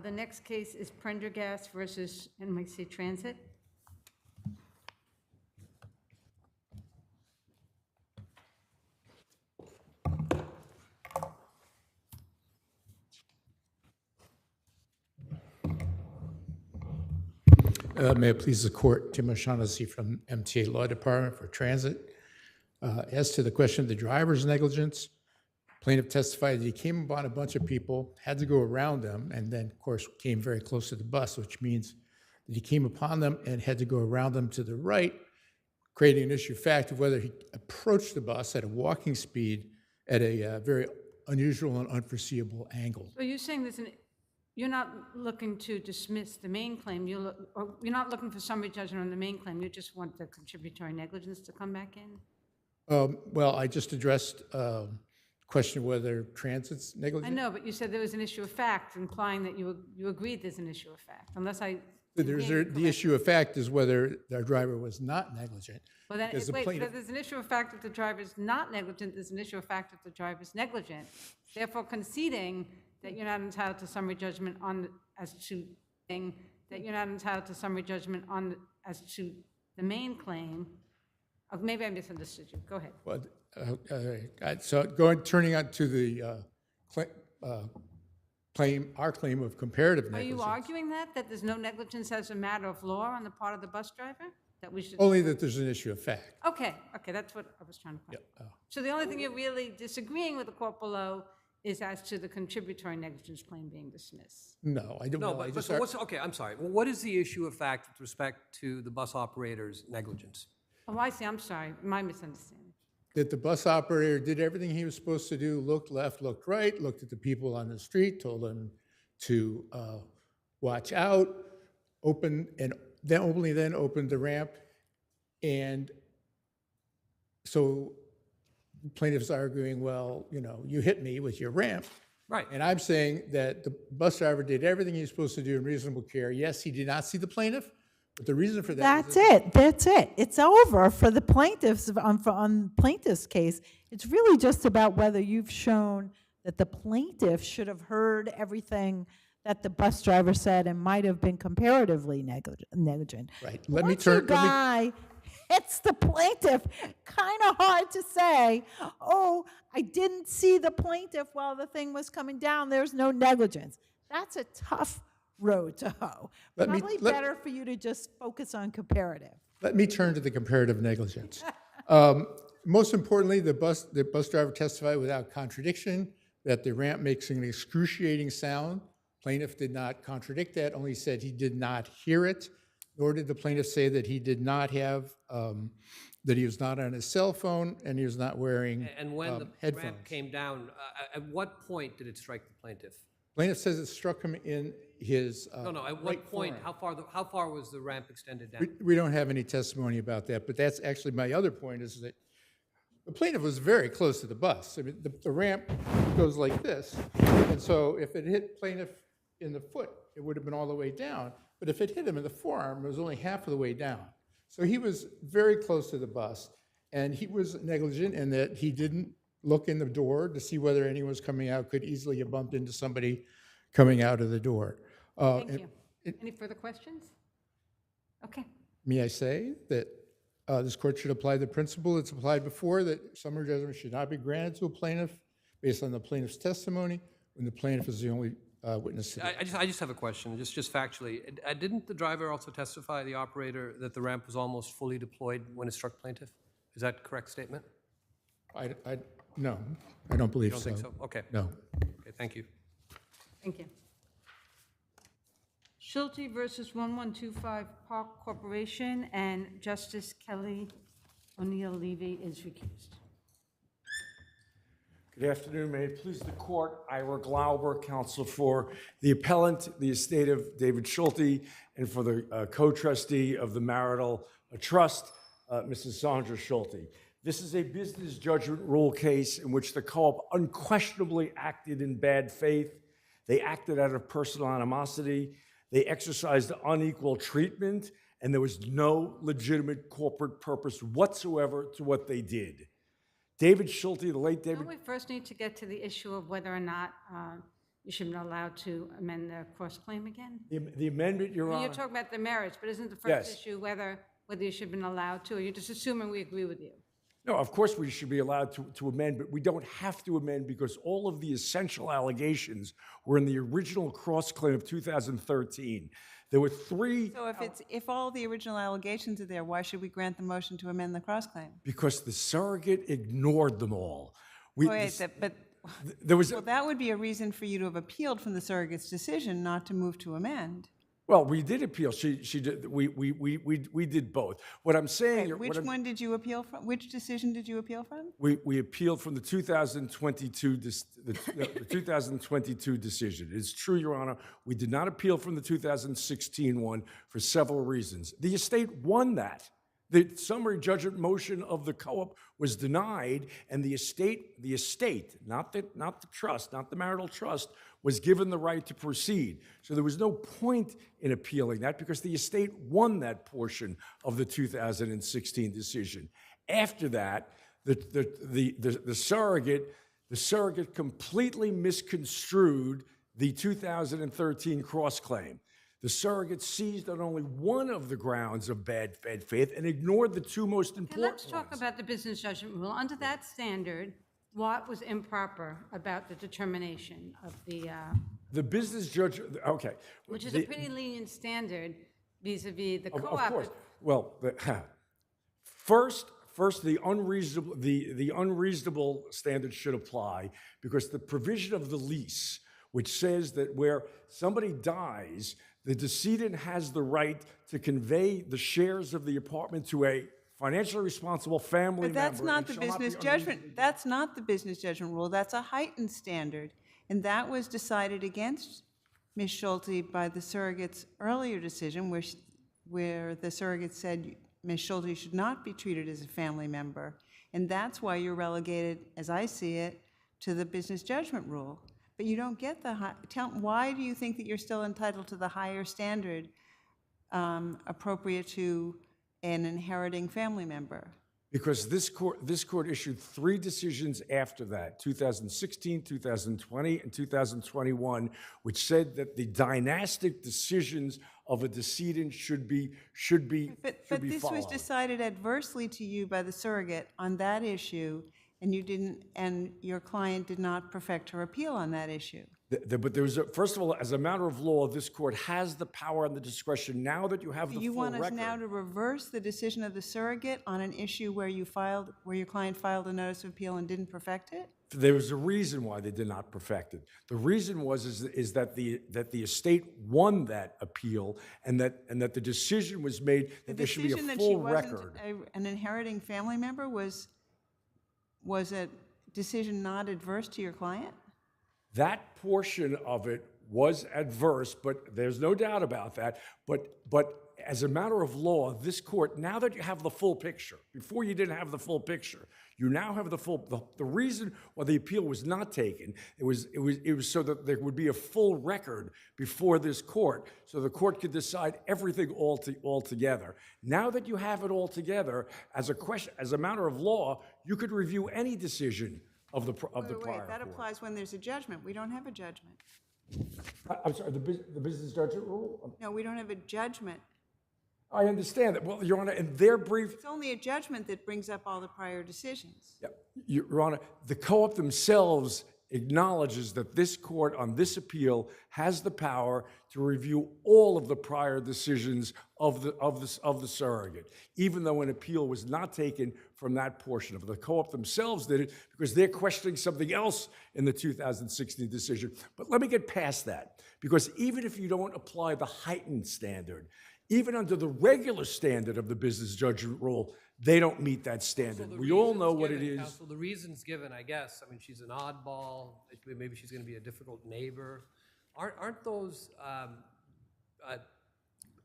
The next case is Prendergast versus NYC Transit. May it please the court, Tim O'Shaughnessy from MTA Law Department for Transit. As to the question of the driver's negligence, plaintiff testified that he came upon a bunch of people, had to go around them, and then, of course, came very close to the bus, which means that he came upon them and had to go around them to the right, creating an issue of fact of whether he approached the bus at a walking speed at a very unusual and unforeseeable angle. So you're saying you're not looking to dismiss the main claim, you're not looking for summary judgment on the main claim, you just want the contributory negligence to come back in? Well, I just addressed question whether transit's negligent. I know, but you said there was an issue of fact, implying that you agreed there's an issue of fact, unless I... The issue of fact is whether the driver was not negligent. Well, then, wait, so there's an issue of fact that the driver is not negligent, there's an issue of fact that the driver is negligent. Therefore, conceding that you're not entitled to summary judgment on as to that you're not entitled to summary judgment on as to the main claim. Maybe I misunderstood you. Go ahead. Well, so turning on to the our claim of comparative negligence. Are you arguing that there's no negligence as a matter of law on the part of the bus driver? That we should only that there's an issue of fact. Okay, that's what I was trying to point out. So the only thing you're really disagreeing with the court below is as to the contributory negligence claim being dismissed. No, I don't know. No, but so okay, I'm sorry. Well, what is the issue of fact with respect to the bus operator's negligence? Oh, I see. I'm sorry. My misunderstanding. That the bus operator did everything he was supposed to do, looked left, looked right, looked at the people on the street, told them to watch out, open, and then opened the ramp. And so plaintiff's arguing, well, you hit me with your ramp. Right. And I'm saying that the bus driver did everything he was supposed to do in reasonable care. Yes, he did not see the plaintiff, but the reason for that That's it. It's over for the plaintiffs on plaintiff's case. It's really just about whether you've shown that the plaintiff should have heard everything that the bus driver said and might have been comparatively negligent. Right. It's the plaintiff. Kind of hard to say, oh, I didn't see the plaintiff while the thing was coming down. There's no negligence. That's a tough road to hoe. Probably better for you to just focus on comparative. Let me turn to the comparative negligence. Most importantly, the bus driver testified without contradiction that the ramp makes an excruciating sound. Plaintiff did not contradict that, only said he did not hear it, nor did the plaintiff say that he did not have, that he was not on his cell phone and he was not wearing headphones. And when the ramp came down, at what point did it strike the plaintiff? Plaintiff says it struck him in his No, at what point? How far was the ramp extended down? We don't have any testimony about that, but that's actually my other point is that The plaintiff was very close to the bus. I mean, the ramp goes like this, and so if it hit plaintiff in the foot, it would have been all the way down. But if it hit him in the forearm, it was only half of the way down. So he was very close to the bus, and he was negligent in that he didn't look in the door to see whether anyone was coming out, could easily have bumped into somebody coming out of the door. Thank you. Any further questions? Okay. May I say that this court should apply the principle that's applied before, that summary judgment should not be granted to a plaintiff based on the plaintiff's testimony when the plaintiff is the only witness to the I just have a question, just factually. Didn't the driver also testify, the operator, that the ramp was almost fully deployed when it struck plaintiff? Is that a correct statement? No, I don't believe You so. don't think so? Okay. No. Okay, thank you. Thank you. Schulte versus 1125 Park Corporation, and Justice Kelly O'Neill Levy is recused. Good afternoon. May it please the court. Ira Glauber, counsel for the appellant, the estate of David Schulte, and for the co-trustee of the marital trust, Mrs. Sandra Schulte. This is a business judgment rule case in which the co-op unquestionably acted in bad faith. They acted out of personal animosity. They exercised unequal treatment, and there was no legitimate corporate purpose whatsoever to what they did. David Schulte, the late David... Don't we first need to get to the issue of whether or not you should be allowed to amend the cross-claim again? The amendment, Your Honor... You're talking about the marriage, but isn't the first Yes. issue whether you should have been allowed to, or you're just assuming we agree with you? No, of course we should be allowed to amend, but we don't have to amend because all of the essential allegations were in the original cross-claim of 2013. There were three... So if all the original allegations are there, why should we grant the motion to amend the cross-claim? Because the surrogate ignored them all. There was well, that would be a reason for you to have appealed from the surrogate's decision not to move to amend. Well, we did appeal. She did. We did both. What I'm saying. Which one did you appeal from? Which decision did you appeal from? We appealed from the 2022 the 2022 decision. It's true, Your Honor. We did not appeal from the 2016 one for several reasons. The estate won that. The summary judgment motion of the co-op was denied, and the estate, not the trust, not the marital trust, was given the right to proceed. So there was no point in appealing that because the estate won that portion of the 2016 decision. After that, the surrogate completely misconstrued the 2013 cross-claim. The surrogate seized on only one of the grounds of bad faith and ignored the two most important Let's talk about the business judgment rule. Under that standard, what was improper about the determination of the business judge? Okay, which is a pretty lenient standard vis-a-vis the co-op. Of course. Well, first, the unreasonable standard should apply because the provision of the lease, which says that where somebody dies, the decedent has the right to convey the shares of the apartment to a financially responsible family member. But that's not the business judgment. That's not the business judgment rule. That's a heightened standard. And that was decided against Ms. Schulte by the surrogate's earlier decision where the surrogate said Ms. Schulte should not be treated as a family member. And that's why you're relegated, as I see it, to the business judgment rule. But you don't get the why do you think that you're still entitled to the higher standard appropriate to an inheriting family member? Because this court issued three decisions after that, 2016, 2020, and 2021, which said that the dynastic decisions of a decedent should be But this was decided adversely to you by the surrogate on that issue, and you didn't, and your client did not perfect her appeal on that issue. But there's first of all, as a matter of law, this court has the power and the discretion now that you have the full record. You want us now to reverse the decision of the surrogate on an issue where your client filed a notice of appeal and didn't perfect it? There was a reason why they did not perfect it. The reason is that the estate won that appeal, and that the decision was made that there should be a full record. The decision that she wasn't an inheriting family member was a decision not adverse to your client? That portion of it was adverse, but there's no doubt about that. But as a matter of law, this court, now that you have the full picture, before you didn't have the full picture, You now have the reason why the appeal was not taken. It was so that there would be a full record before this court, so the court could decide everything all together. Now that you have it all together, as a matter of law, you could review any decision of the prior Wait, that court. applies when there's a judgment. We don't have a judgment. I'm sorry, the business judgment rule? No, we don't have a judgment. I understand that. Well, Your Honor, in their brief, It's only a judgment that brings up all the prior decisions. yeah, Your Honor, the co-op themselves acknowledges that this court on this appeal has the power to review all of the prior decisions of the surrogate, even though an appeal was not taken from that portion of it. The co-op themselves did it because they're questioning something else in the 2016 decision. But let me get past that, because even if you don't apply the heightened standard, even under the regular standard of the business judgment rule, they don't meet that standard. We all know what it is. Counsel, the reasons given, I guess, I mean, she's an oddball, maybe she's going to be a difficult neighbor. Aren't those,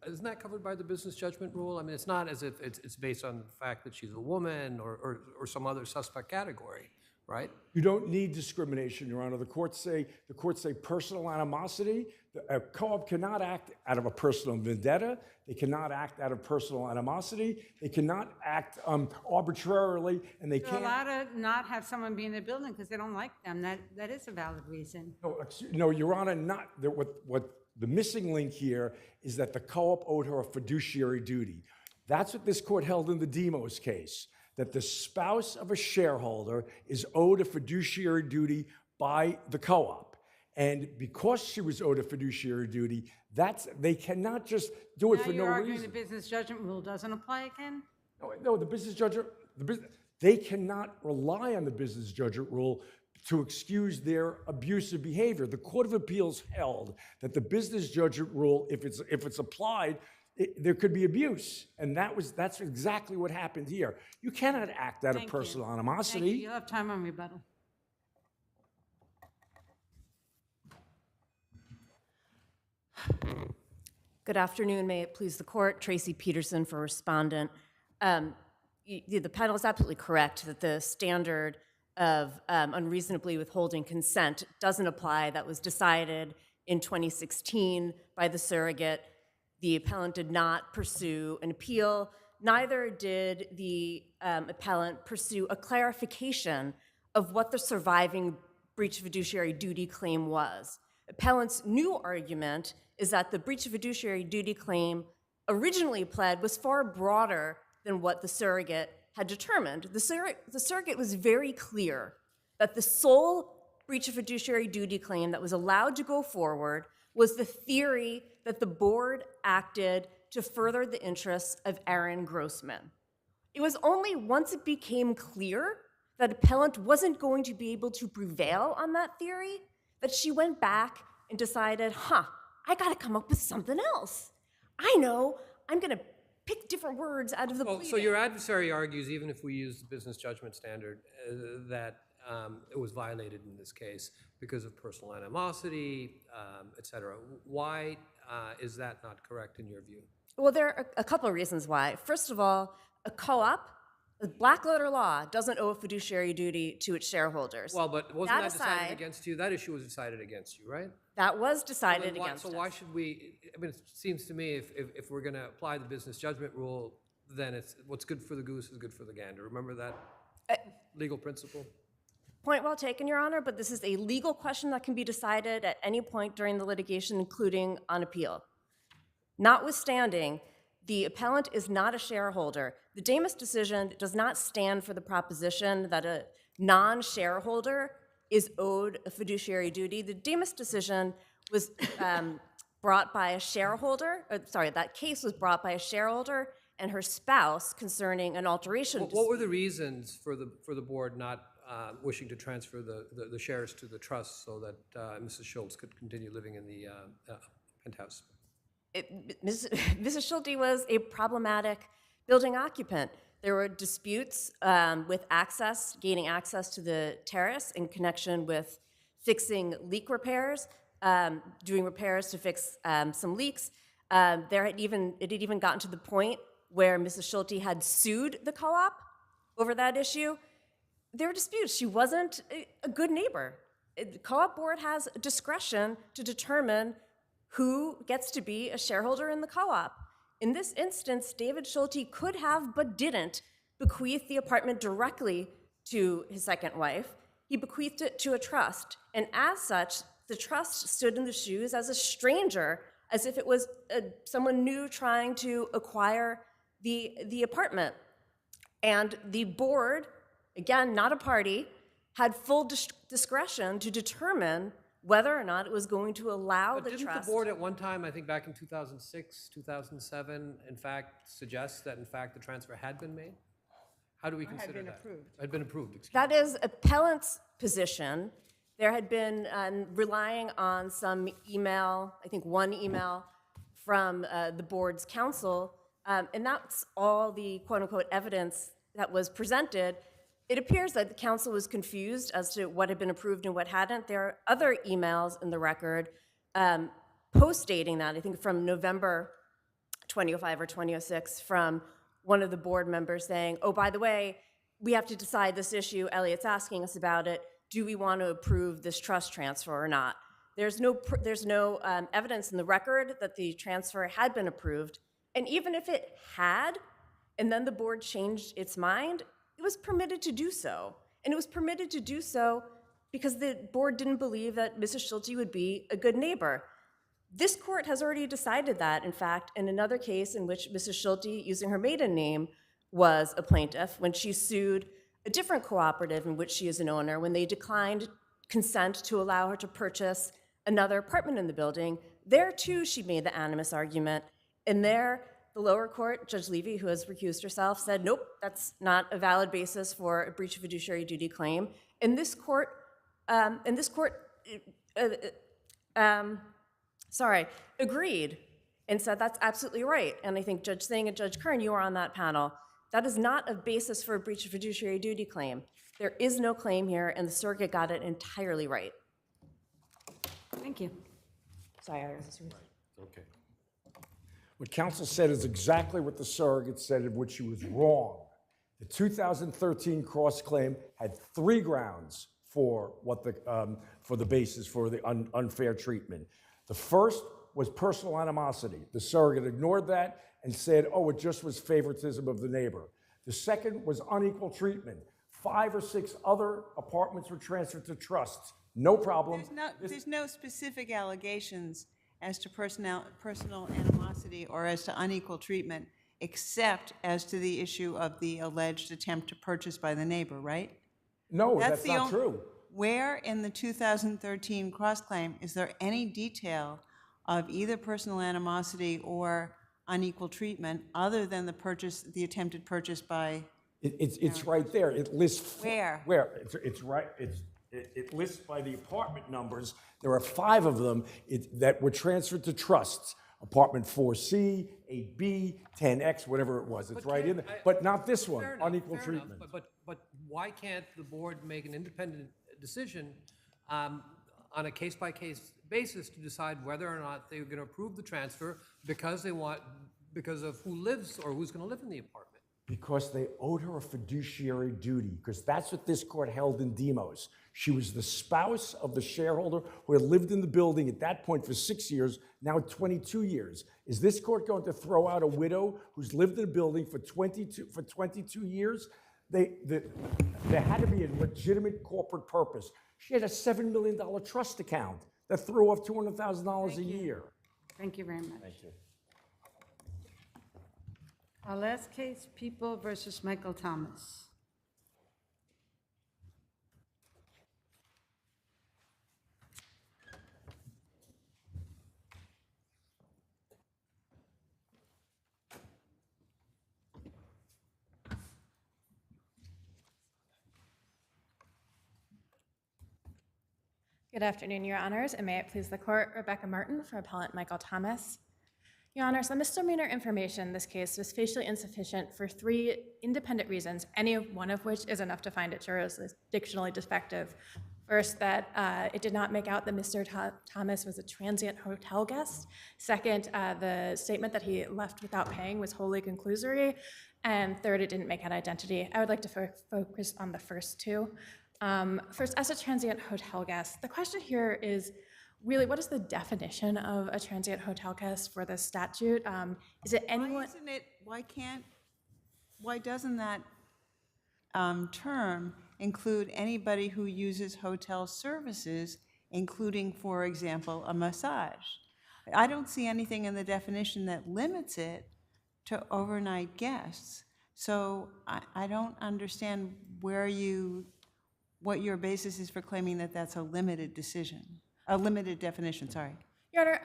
isn't that covered by the business judgment rule? I mean, it's not as if it's based on the fact that she's a woman or some other suspect category, right? You don't need discrimination, Your Honor. The courts say personal animosity. A co-op cannot act out of a personal vendetta. They cannot act out of personal animosity. They cannot act arbitrarily, and they They're can't. allowed to not have someone be in their building because they don't like them. That is a valid reason. No, Your Honor, not what the missing link here is that the co-op owed her a fiduciary duty. That's what this court held in the Demos case, that the spouse of a shareholder is owed a fiduciary duty by the co-op. And because she was owed a fiduciary duty, they cannot just do it Now for no you're arguing reason. the business judgment rule doesn't apply again? No, the business judgment, they cannot rely on the business judgment rule to excuse their abusive behavior. The Court of Appeals held that the business judgment rule, if it's applied, there could be abuse, and that's exactly what happened here. You cannot act out of personal animosity. Thank you. You'll have time on rebuttal. Good afternoon. May it please the court. Tracy Peterson for respondent. The panel is absolutely correct that the standard of unreasonably withholding consent doesn't apply. That was decided in 2016 by the surrogate. The appellant did not pursue an appeal. Neither did the appellant pursue a clarification of what the surviving breach of fiduciary duty claim was. Appellant's new argument is that the breach of fiduciary duty claim originally pled was far broader than what the surrogate had determined. The surrogate was very clear that the sole breach of fiduciary duty claim that was allowed to go forward was the theory that the board acted to further the interests of Aaron Grossman. It was only once it became clear that appellant wasn't going to be able to prevail on that theory that she went back and decided, I gotta come up with something else. I know, I'm gonna pick different words out of the pleading. So your adversary argues, even if we use the business judgment standard, that it was violated in this case because of personal animosity, et cetera. Why is that not correct in your view? Well, there are a couple of reasons why. First of all, a co-op, the black letter law, doesn't owe a fiduciary duty to its shareholders. Well, but wasn't that decided against you? That issue was decided against you, right? That was decided against us. So why should we, I mean, it seems to me if we're gonna apply the business judgment rule, then it's what's good for the goose is good for the gander. Remember that legal principle? Point well taken, Your Honor, but this is a legal question that can be decided at any point during the litigation, including on appeal. Notwithstanding, the appellant is not a shareholder. The Damas decision does not stand for the proposition that a non-shareholder is owed a fiduciary duty. The Damas decision was brought by a shareholder, that case was brought by a shareholder and her spouse concerning an alteration. What were the reasons for the board not wishing to transfer the shares to the trust so that Mrs. Schultz could continue living in the penthouse? Mrs. Schulte was a problematic building occupant. There were disputes with gaining access to the terrace in connection with fixing leak repairs, doing repairs to fix some leaks. It had even gotten to the point where Mrs. Schulte had sued the co-op over that issue. there are disputes. She wasn't a good neighbor. The co-op board has discretion to determine who gets to be a shareholder in the co-op. In this instance, David Schulte could have, but didn't, bequeath the apartment directly to his second wife. He bequeathed it to a trust, and as such, the trust stood in the shoes as a stranger, as if it was someone new trying to acquire the apartment. And the board, again, not a party, had full discretion to determine whether or not it was going to allow But the didn't trust. the board at one time, I think back in 2006, 2007, in fact, suggest that in fact the transfer had been made? How do we consider that? Had been approved, excuse me. That is appellant's position. There had been relying on some email, I think one email from the board's counsel, and that's all the quote-unquote evidence that was presented. It appears that the council was confused as to what had been approved and what hadn't. There are other emails in the record post-dating that, I think from November 2005 or 2006, from one of the board members saying, oh, by the way, we have to decide this issue. Elliot's asking us about it. Do we want to approve this trust transfer or not? There's no evidence in the record that the transfer had been approved. And even if it had, and then the board changed its mind, it was permitted to do so. And it was permitted to do so because the board didn't believe that Mrs. Schulte would be a good neighbor. This court has already decided that, in fact, in another case in which Mrs. Schulte, using her maiden name, was a plaintiff when she sued a different cooperative in which she is an owner when they declined consent to allow her to purchase another apartment in the building. There, too, she made the animus argument. And there, the lower court, Judge Levy, who has recused herself, said, nope, that's not a valid basis for a breach of fiduciary duty claim. And this court, agreed and said that's absolutely right. And I think Judge Singh and Judge Kern, you were on that panel. That is not a basis for a breach of fiduciary duty claim. There is no claim here, and the circuit got it entirely right. Thank you. Sorry, I was Okay. What counsel said is exactly what the surrogate said, of which she was wrong. The 2013 cross-claim had 3 grounds for the basis for the unfair treatment. The first was personal animosity. The surrogate ignored that and said, oh, it just was favoritism of the neighbor. The second was unequal treatment. 5 or 6 other apartments were transferred to trusts. No problem. There's no specific allegations as to personal animosity or as to unequal treatment, except as to the issue of the alleged attempt to purchase by the neighbor, right? No, that's not true. Where in the 2013 cross-claim is there any detail of either personal animosity or unequal treatment other than the attempted purchase by? It's right there. It lists where. It's right. It lists by the apartment numbers. There are 5 of them that were transferred to trusts. Apartment 4C, 8B, 10X, whatever it was. It's right in there. But not this one, unequal treatment. But why can't the board make an independent decision on a case-by-case basis to decide whether or not they're going to approve the transfer because of who lives or who's going to live in the apartment? Because they owed her a fiduciary duty, because that's what this court held in Demos. She was the spouse of the shareholder who had lived in the building at that point for 6 years, now 22 years. Is this court going to throw out a widow who's lived in a building for 22 years? There had to be a legitimate corporate purpose. She had a $7 million trust account that threw off $200,000 a year. Thank you very much. Thank you. Our last case, People versus Michael Thomas. Good afternoon, Your Honors, and may it please the Court, Rebecca Martin for Appellant Michael Thomas. Your Honors, the misdemeanor information in this case was facially insufficient for 3 independent reasons, any one of which is enough to find it jurisdictionally defective. First, that it did not make out that Mr. Thomas was a transient hotel guest. Second, the statement that he left without paying was wholly conclusory. And third, it didn't make out identity. I would like to focus on the first two. First, as a transient hotel guest, the question here is really, what is the definition of a transient hotel guest for the statute? Is it anyone? Why doesn't that term include anybody who uses hotel services, including, for example, a massage? I don't see anything in the definition that limits it to overnight guests. So I don't understand what your basis is for claiming that that's a limited definition, sorry. Your Honor,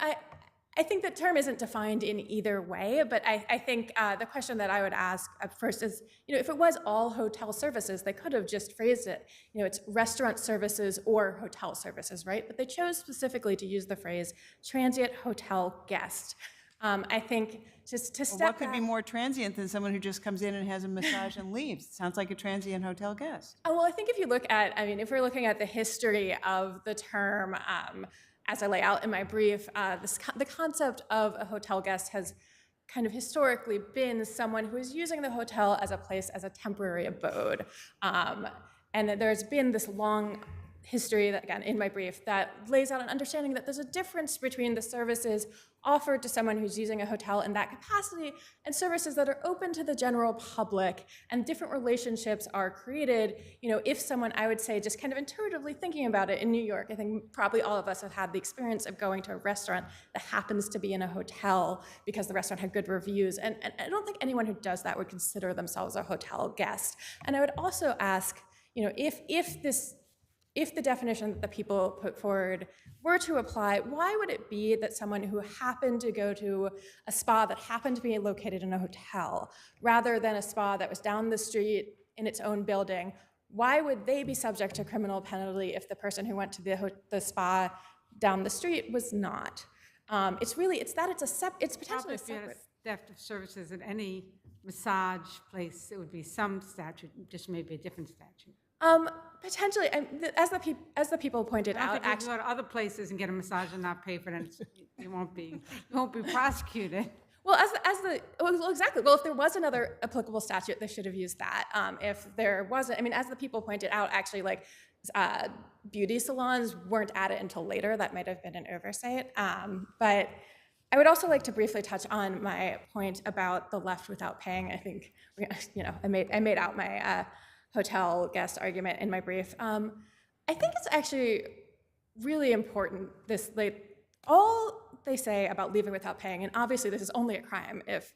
I think the term isn't defined in either way, but I think the question that I would ask at first is, if it was all hotel services, they could have just phrased it, it's restaurant services or hotel services, right? But they chose specifically to use the phrase transient hotel guest. I think just to step what could be more transient than someone who just comes in and has a massage and leaves? It sounds like a transient hotel guest. Oh, well, I think if you look at, if we're looking at the history of the term, as I lay out in my brief, the concept of a hotel guest has kind of historically been someone who is using the hotel as a place, as a temporary abode. And there's been this long history, that, again, in my brief, that lays out an understanding that there's a difference between the services offered to someone who's using a hotel in that capacity and services that are open to the general public, and different relationships are created. If someone, I would say, just kind of intuitively thinking about it in New York, I think probably all of us have had the experience of going to a restaurant that happens to be in a hotel because the restaurant had good reviews, and I don't think anyone who does that would consider themselves a hotel guest. And I would also ask, if the definition that the people put forward were to apply, why would it be that someone who happened to go to a spa that happened to be located in a hotel, rather than a spa that was down the street in its own building, why would they be subject to criminal penalty if the person who went to the spa down the street was not? It's potentially Probably if you had a separate. theft of services at any massage place, it would be some statute, just maybe a different statute. Potentially, as the people pointed I don't out, think if you go to other places and get a massage and not pay for it, you won't be prosecuted. Well, exactly. Well, if there was another applicable statute, they should have used that. If there wasn't, as the people pointed out, actually, beauty salons weren't added until later. That might have been an oversight. But I would also like to briefly touch on my point about the left without paying. I think, I made out my hotel guest argument in my brief. I think it's actually really important, all they say about leaving without paying, and obviously this is only a crime if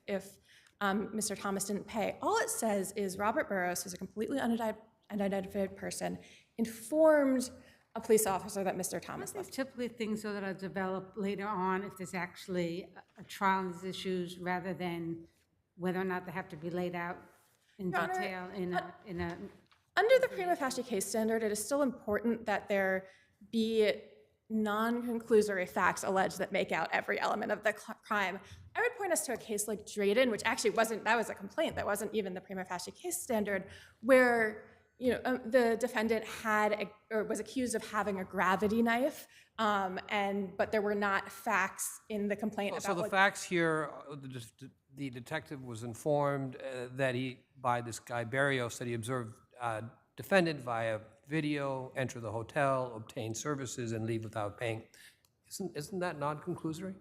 Mr. Thomas didn't pay. All it says is Robert Burrows, who's a completely unidentified person, informed a police officer that Mr. Thomas left. Typically things that are developed later on if there's actually a trial on these issues, rather than whether or not they have to be laid out in Your Honor, detail in a under the prima facie case standard, it is still important that there be non-conclusory facts alleged that make out every element of the crime. I would point us to a case like Drayden, which actually that was a complaint, that wasn't even the prima facie case standard, where the defendant was accused of having a gravity knife, but there were not facts in the complaint about. So the facts here, the detective was informed that by this guy Barrios, that he observed defendant via video enter the hotel, obtain services, and leave without paying. Isn't that non-conclusory?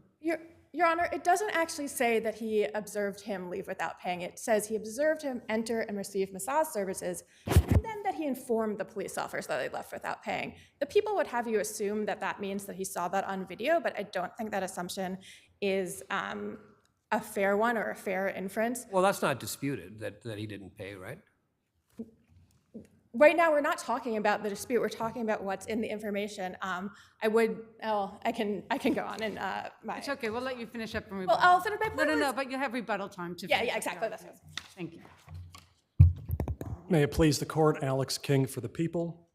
Your Honor, it doesn't actually say that he observed him leave without paying. It says he observed him enter and receive massage services, and then that he informed the police officers that they left without paying. The people would have you assume that that means that he saw that on video, but I don't think that assumption is a fair one or a fair inference. Well, that's not disputed, that he didn't pay, right? Right now, we're not talking about the dispute. We're talking about what's in the information. I can go on and It's okay. We'll let you finish up. Well, I'll finish my point. No, but you have rebuttal time to. Yeah, exactly. That's it. Thank you. May it please the court, Alex King for the people.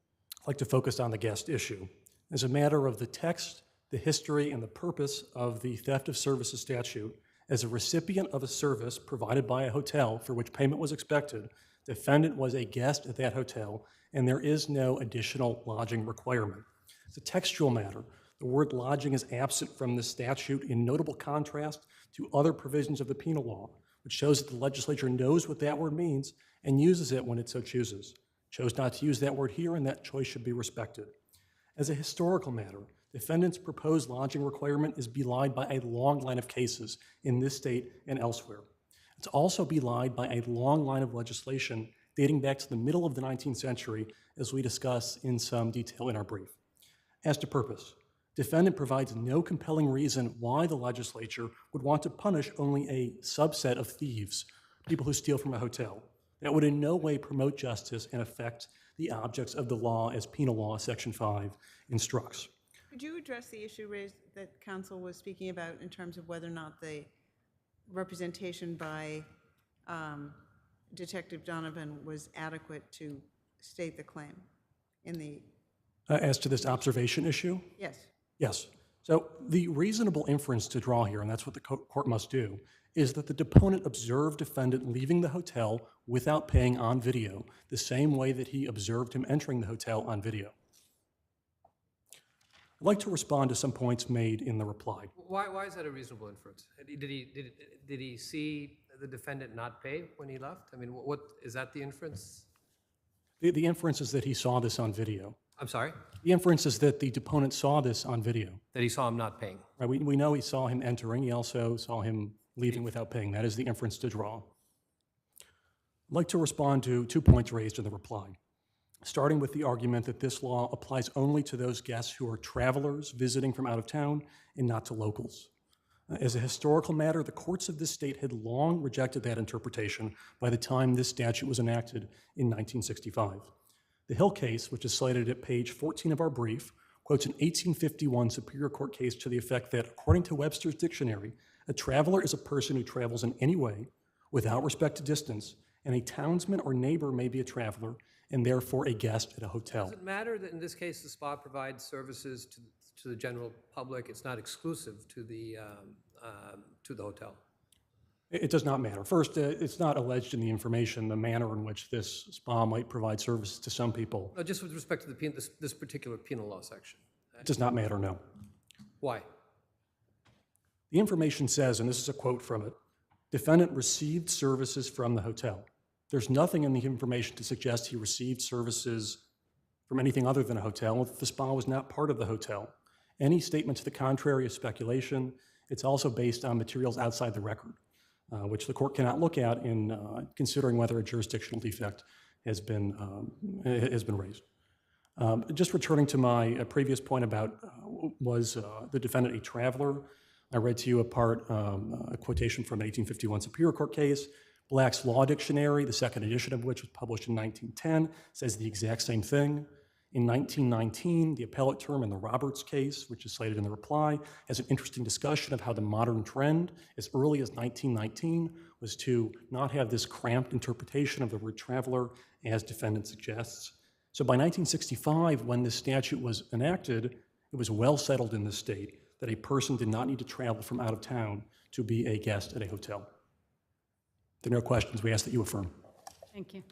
I'd like to focus on the guest issue. As a matter of the text, the history, and the purpose of the theft of services statute, as a recipient of a service provided by a hotel for which payment was expected, defendant was a guest at that hotel, and there is no additional lodging requirement. As a textual matter, the word lodging is absent from the statute in notable contrast to other provisions of the penal law, which shows that the legislature knows what that word means and uses it when it so chooses. Chose not to use that word here, and that choice should be respected. As a historical matter, defendants' proposed lodging requirement is belied by a long line of cases in this state and elsewhere. It's also belied by a long line of legislation dating back to the middle of the 19th century, as we discuss in some detail in our brief. As to purpose, defendant provides no compelling reason why the legislature would want to punish only a subset of thieves, people who steal from a hotel. That would in no way promote justice and affect the objects of the law as penal law section 5 instructs. Could you address the issue raised that counsel was speaking about in terms of whether or not the representation by Detective Donovan was adequate to state the claim in the... As to this observation issue? Yes. Yes. So the reasonable inference to draw here, and that's what the court must do, is that the deponent observed defendant leaving the hotel without paying on video, the same way that he observed him entering the hotel on video. I'd like to respond to some points made in the reply. Why is that a reasonable inference? Did he see the defendant not pay when he left? I mean, what is that the inference? The inference is that he saw this on video. I'm sorry? The inference is that the deponent saw this on video. That he saw him not paying. Right, we know he saw him entering. He also saw him leaving without paying. That is the inference to draw. I'd like to respond to 2 points raised in the reply, starting with the argument that this law applies only to those guests who are travelers visiting from out of town and not to locals. As a historical matter, the courts of this state had long rejected that interpretation by the time this statute was enacted in 1965. The Hill case, which is cited at page 14 of our brief, quotes an 1851 Superior Court case to the effect that, according to Webster's dictionary, a traveler is a person who travels in any way without respect to distance, and a townsman or neighbor may be a traveler and therefore a guest at a hotel. Does it matter that in this case the spa provides services to the general public? It's not exclusive to the hotel. It does not matter. First, it's not alleged in the information the manner in which this spa might provide services to some people. No, just with respect to this particular penal law section. It does not matter, no. Why? The information says, and this is a quote from it, defendant received services from the hotel. There's nothing in the information to suggest he received services from anything other than a hotel. The spa was not part of the hotel. Any statement to the contrary is speculation. It's also based on materials outside the record, which the court cannot look at in considering whether a jurisdictional defect has been raised. Just returning to my previous point about was the defendant a traveler, I read to you a quotation from an 1851 Superior Court case. Black's Law Dictionary, the second edition of which was published in 1910, says the exact same thing. In 1919, the appellate term in the Roberts case, which is cited in the reply, has an interesting discussion of how the modern trend, as early as 1919, was to not have this cramped interpretation of the word traveler as defendant suggests. So by 1965, when this statute was enacted, it was well settled in the state that a person did not need to travel from out of town to be a guest at a hotel. If there are no questions, we ask that you affirm. Thank you.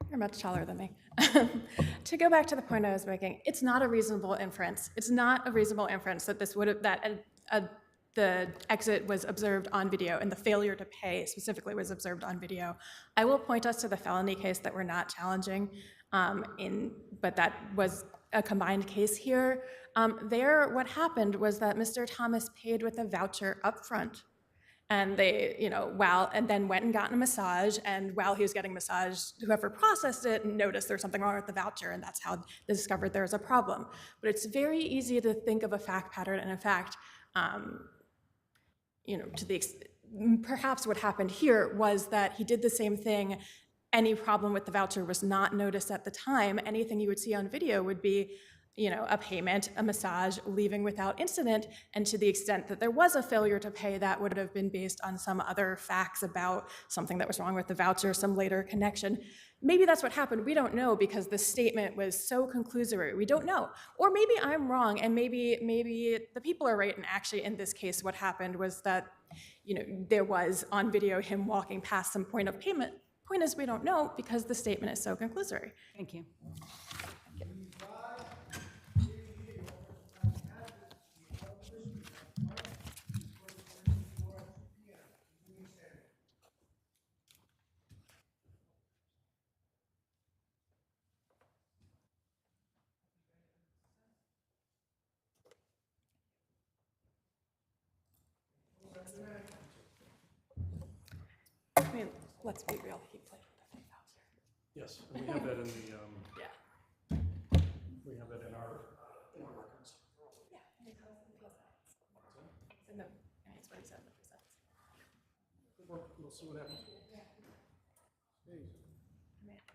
You're much taller than me. To go back to the point I was making, it's not a reasonable inference. It's not a reasonable inference that this would have, the exit was observed on video and the failure to pay specifically was observed on video. I will point us to the felony case that we're not challenging, but that was a combined case here. There, what happened was that Mr. Thomas paid with a voucher up front. And they, and then went and got a massage, and while he was getting massaged, whoever processed it noticed there's something wrong with the voucher, and that's how they discovered there was a problem. But it's very easy to think of a fact pattern, and in fact, perhaps what happened here was that he did the same thing. Any problem with the voucher was not noticed at the time. Anything you would see on video would be a payment, a massage, leaving without incident, and to the extent that there was a failure to pay, that would have been based on some other facts about something that was wrong with the voucher, some later connection. Maybe that's what happened. We don't know because the statement was so conclusory. We don't know. Or maybe I'm wrong, and maybe the people are right, and actually in this case what happened was that there was on video him walking past some point of payment. Point is we don't know because the statement is so conclusory. Thank you. let's be real, he played with the fake house. Yes, and we have that in the, Yeah. we have that in our records. Yeah. And then, that's what he said in the presents. We'll see what happens. Yeah.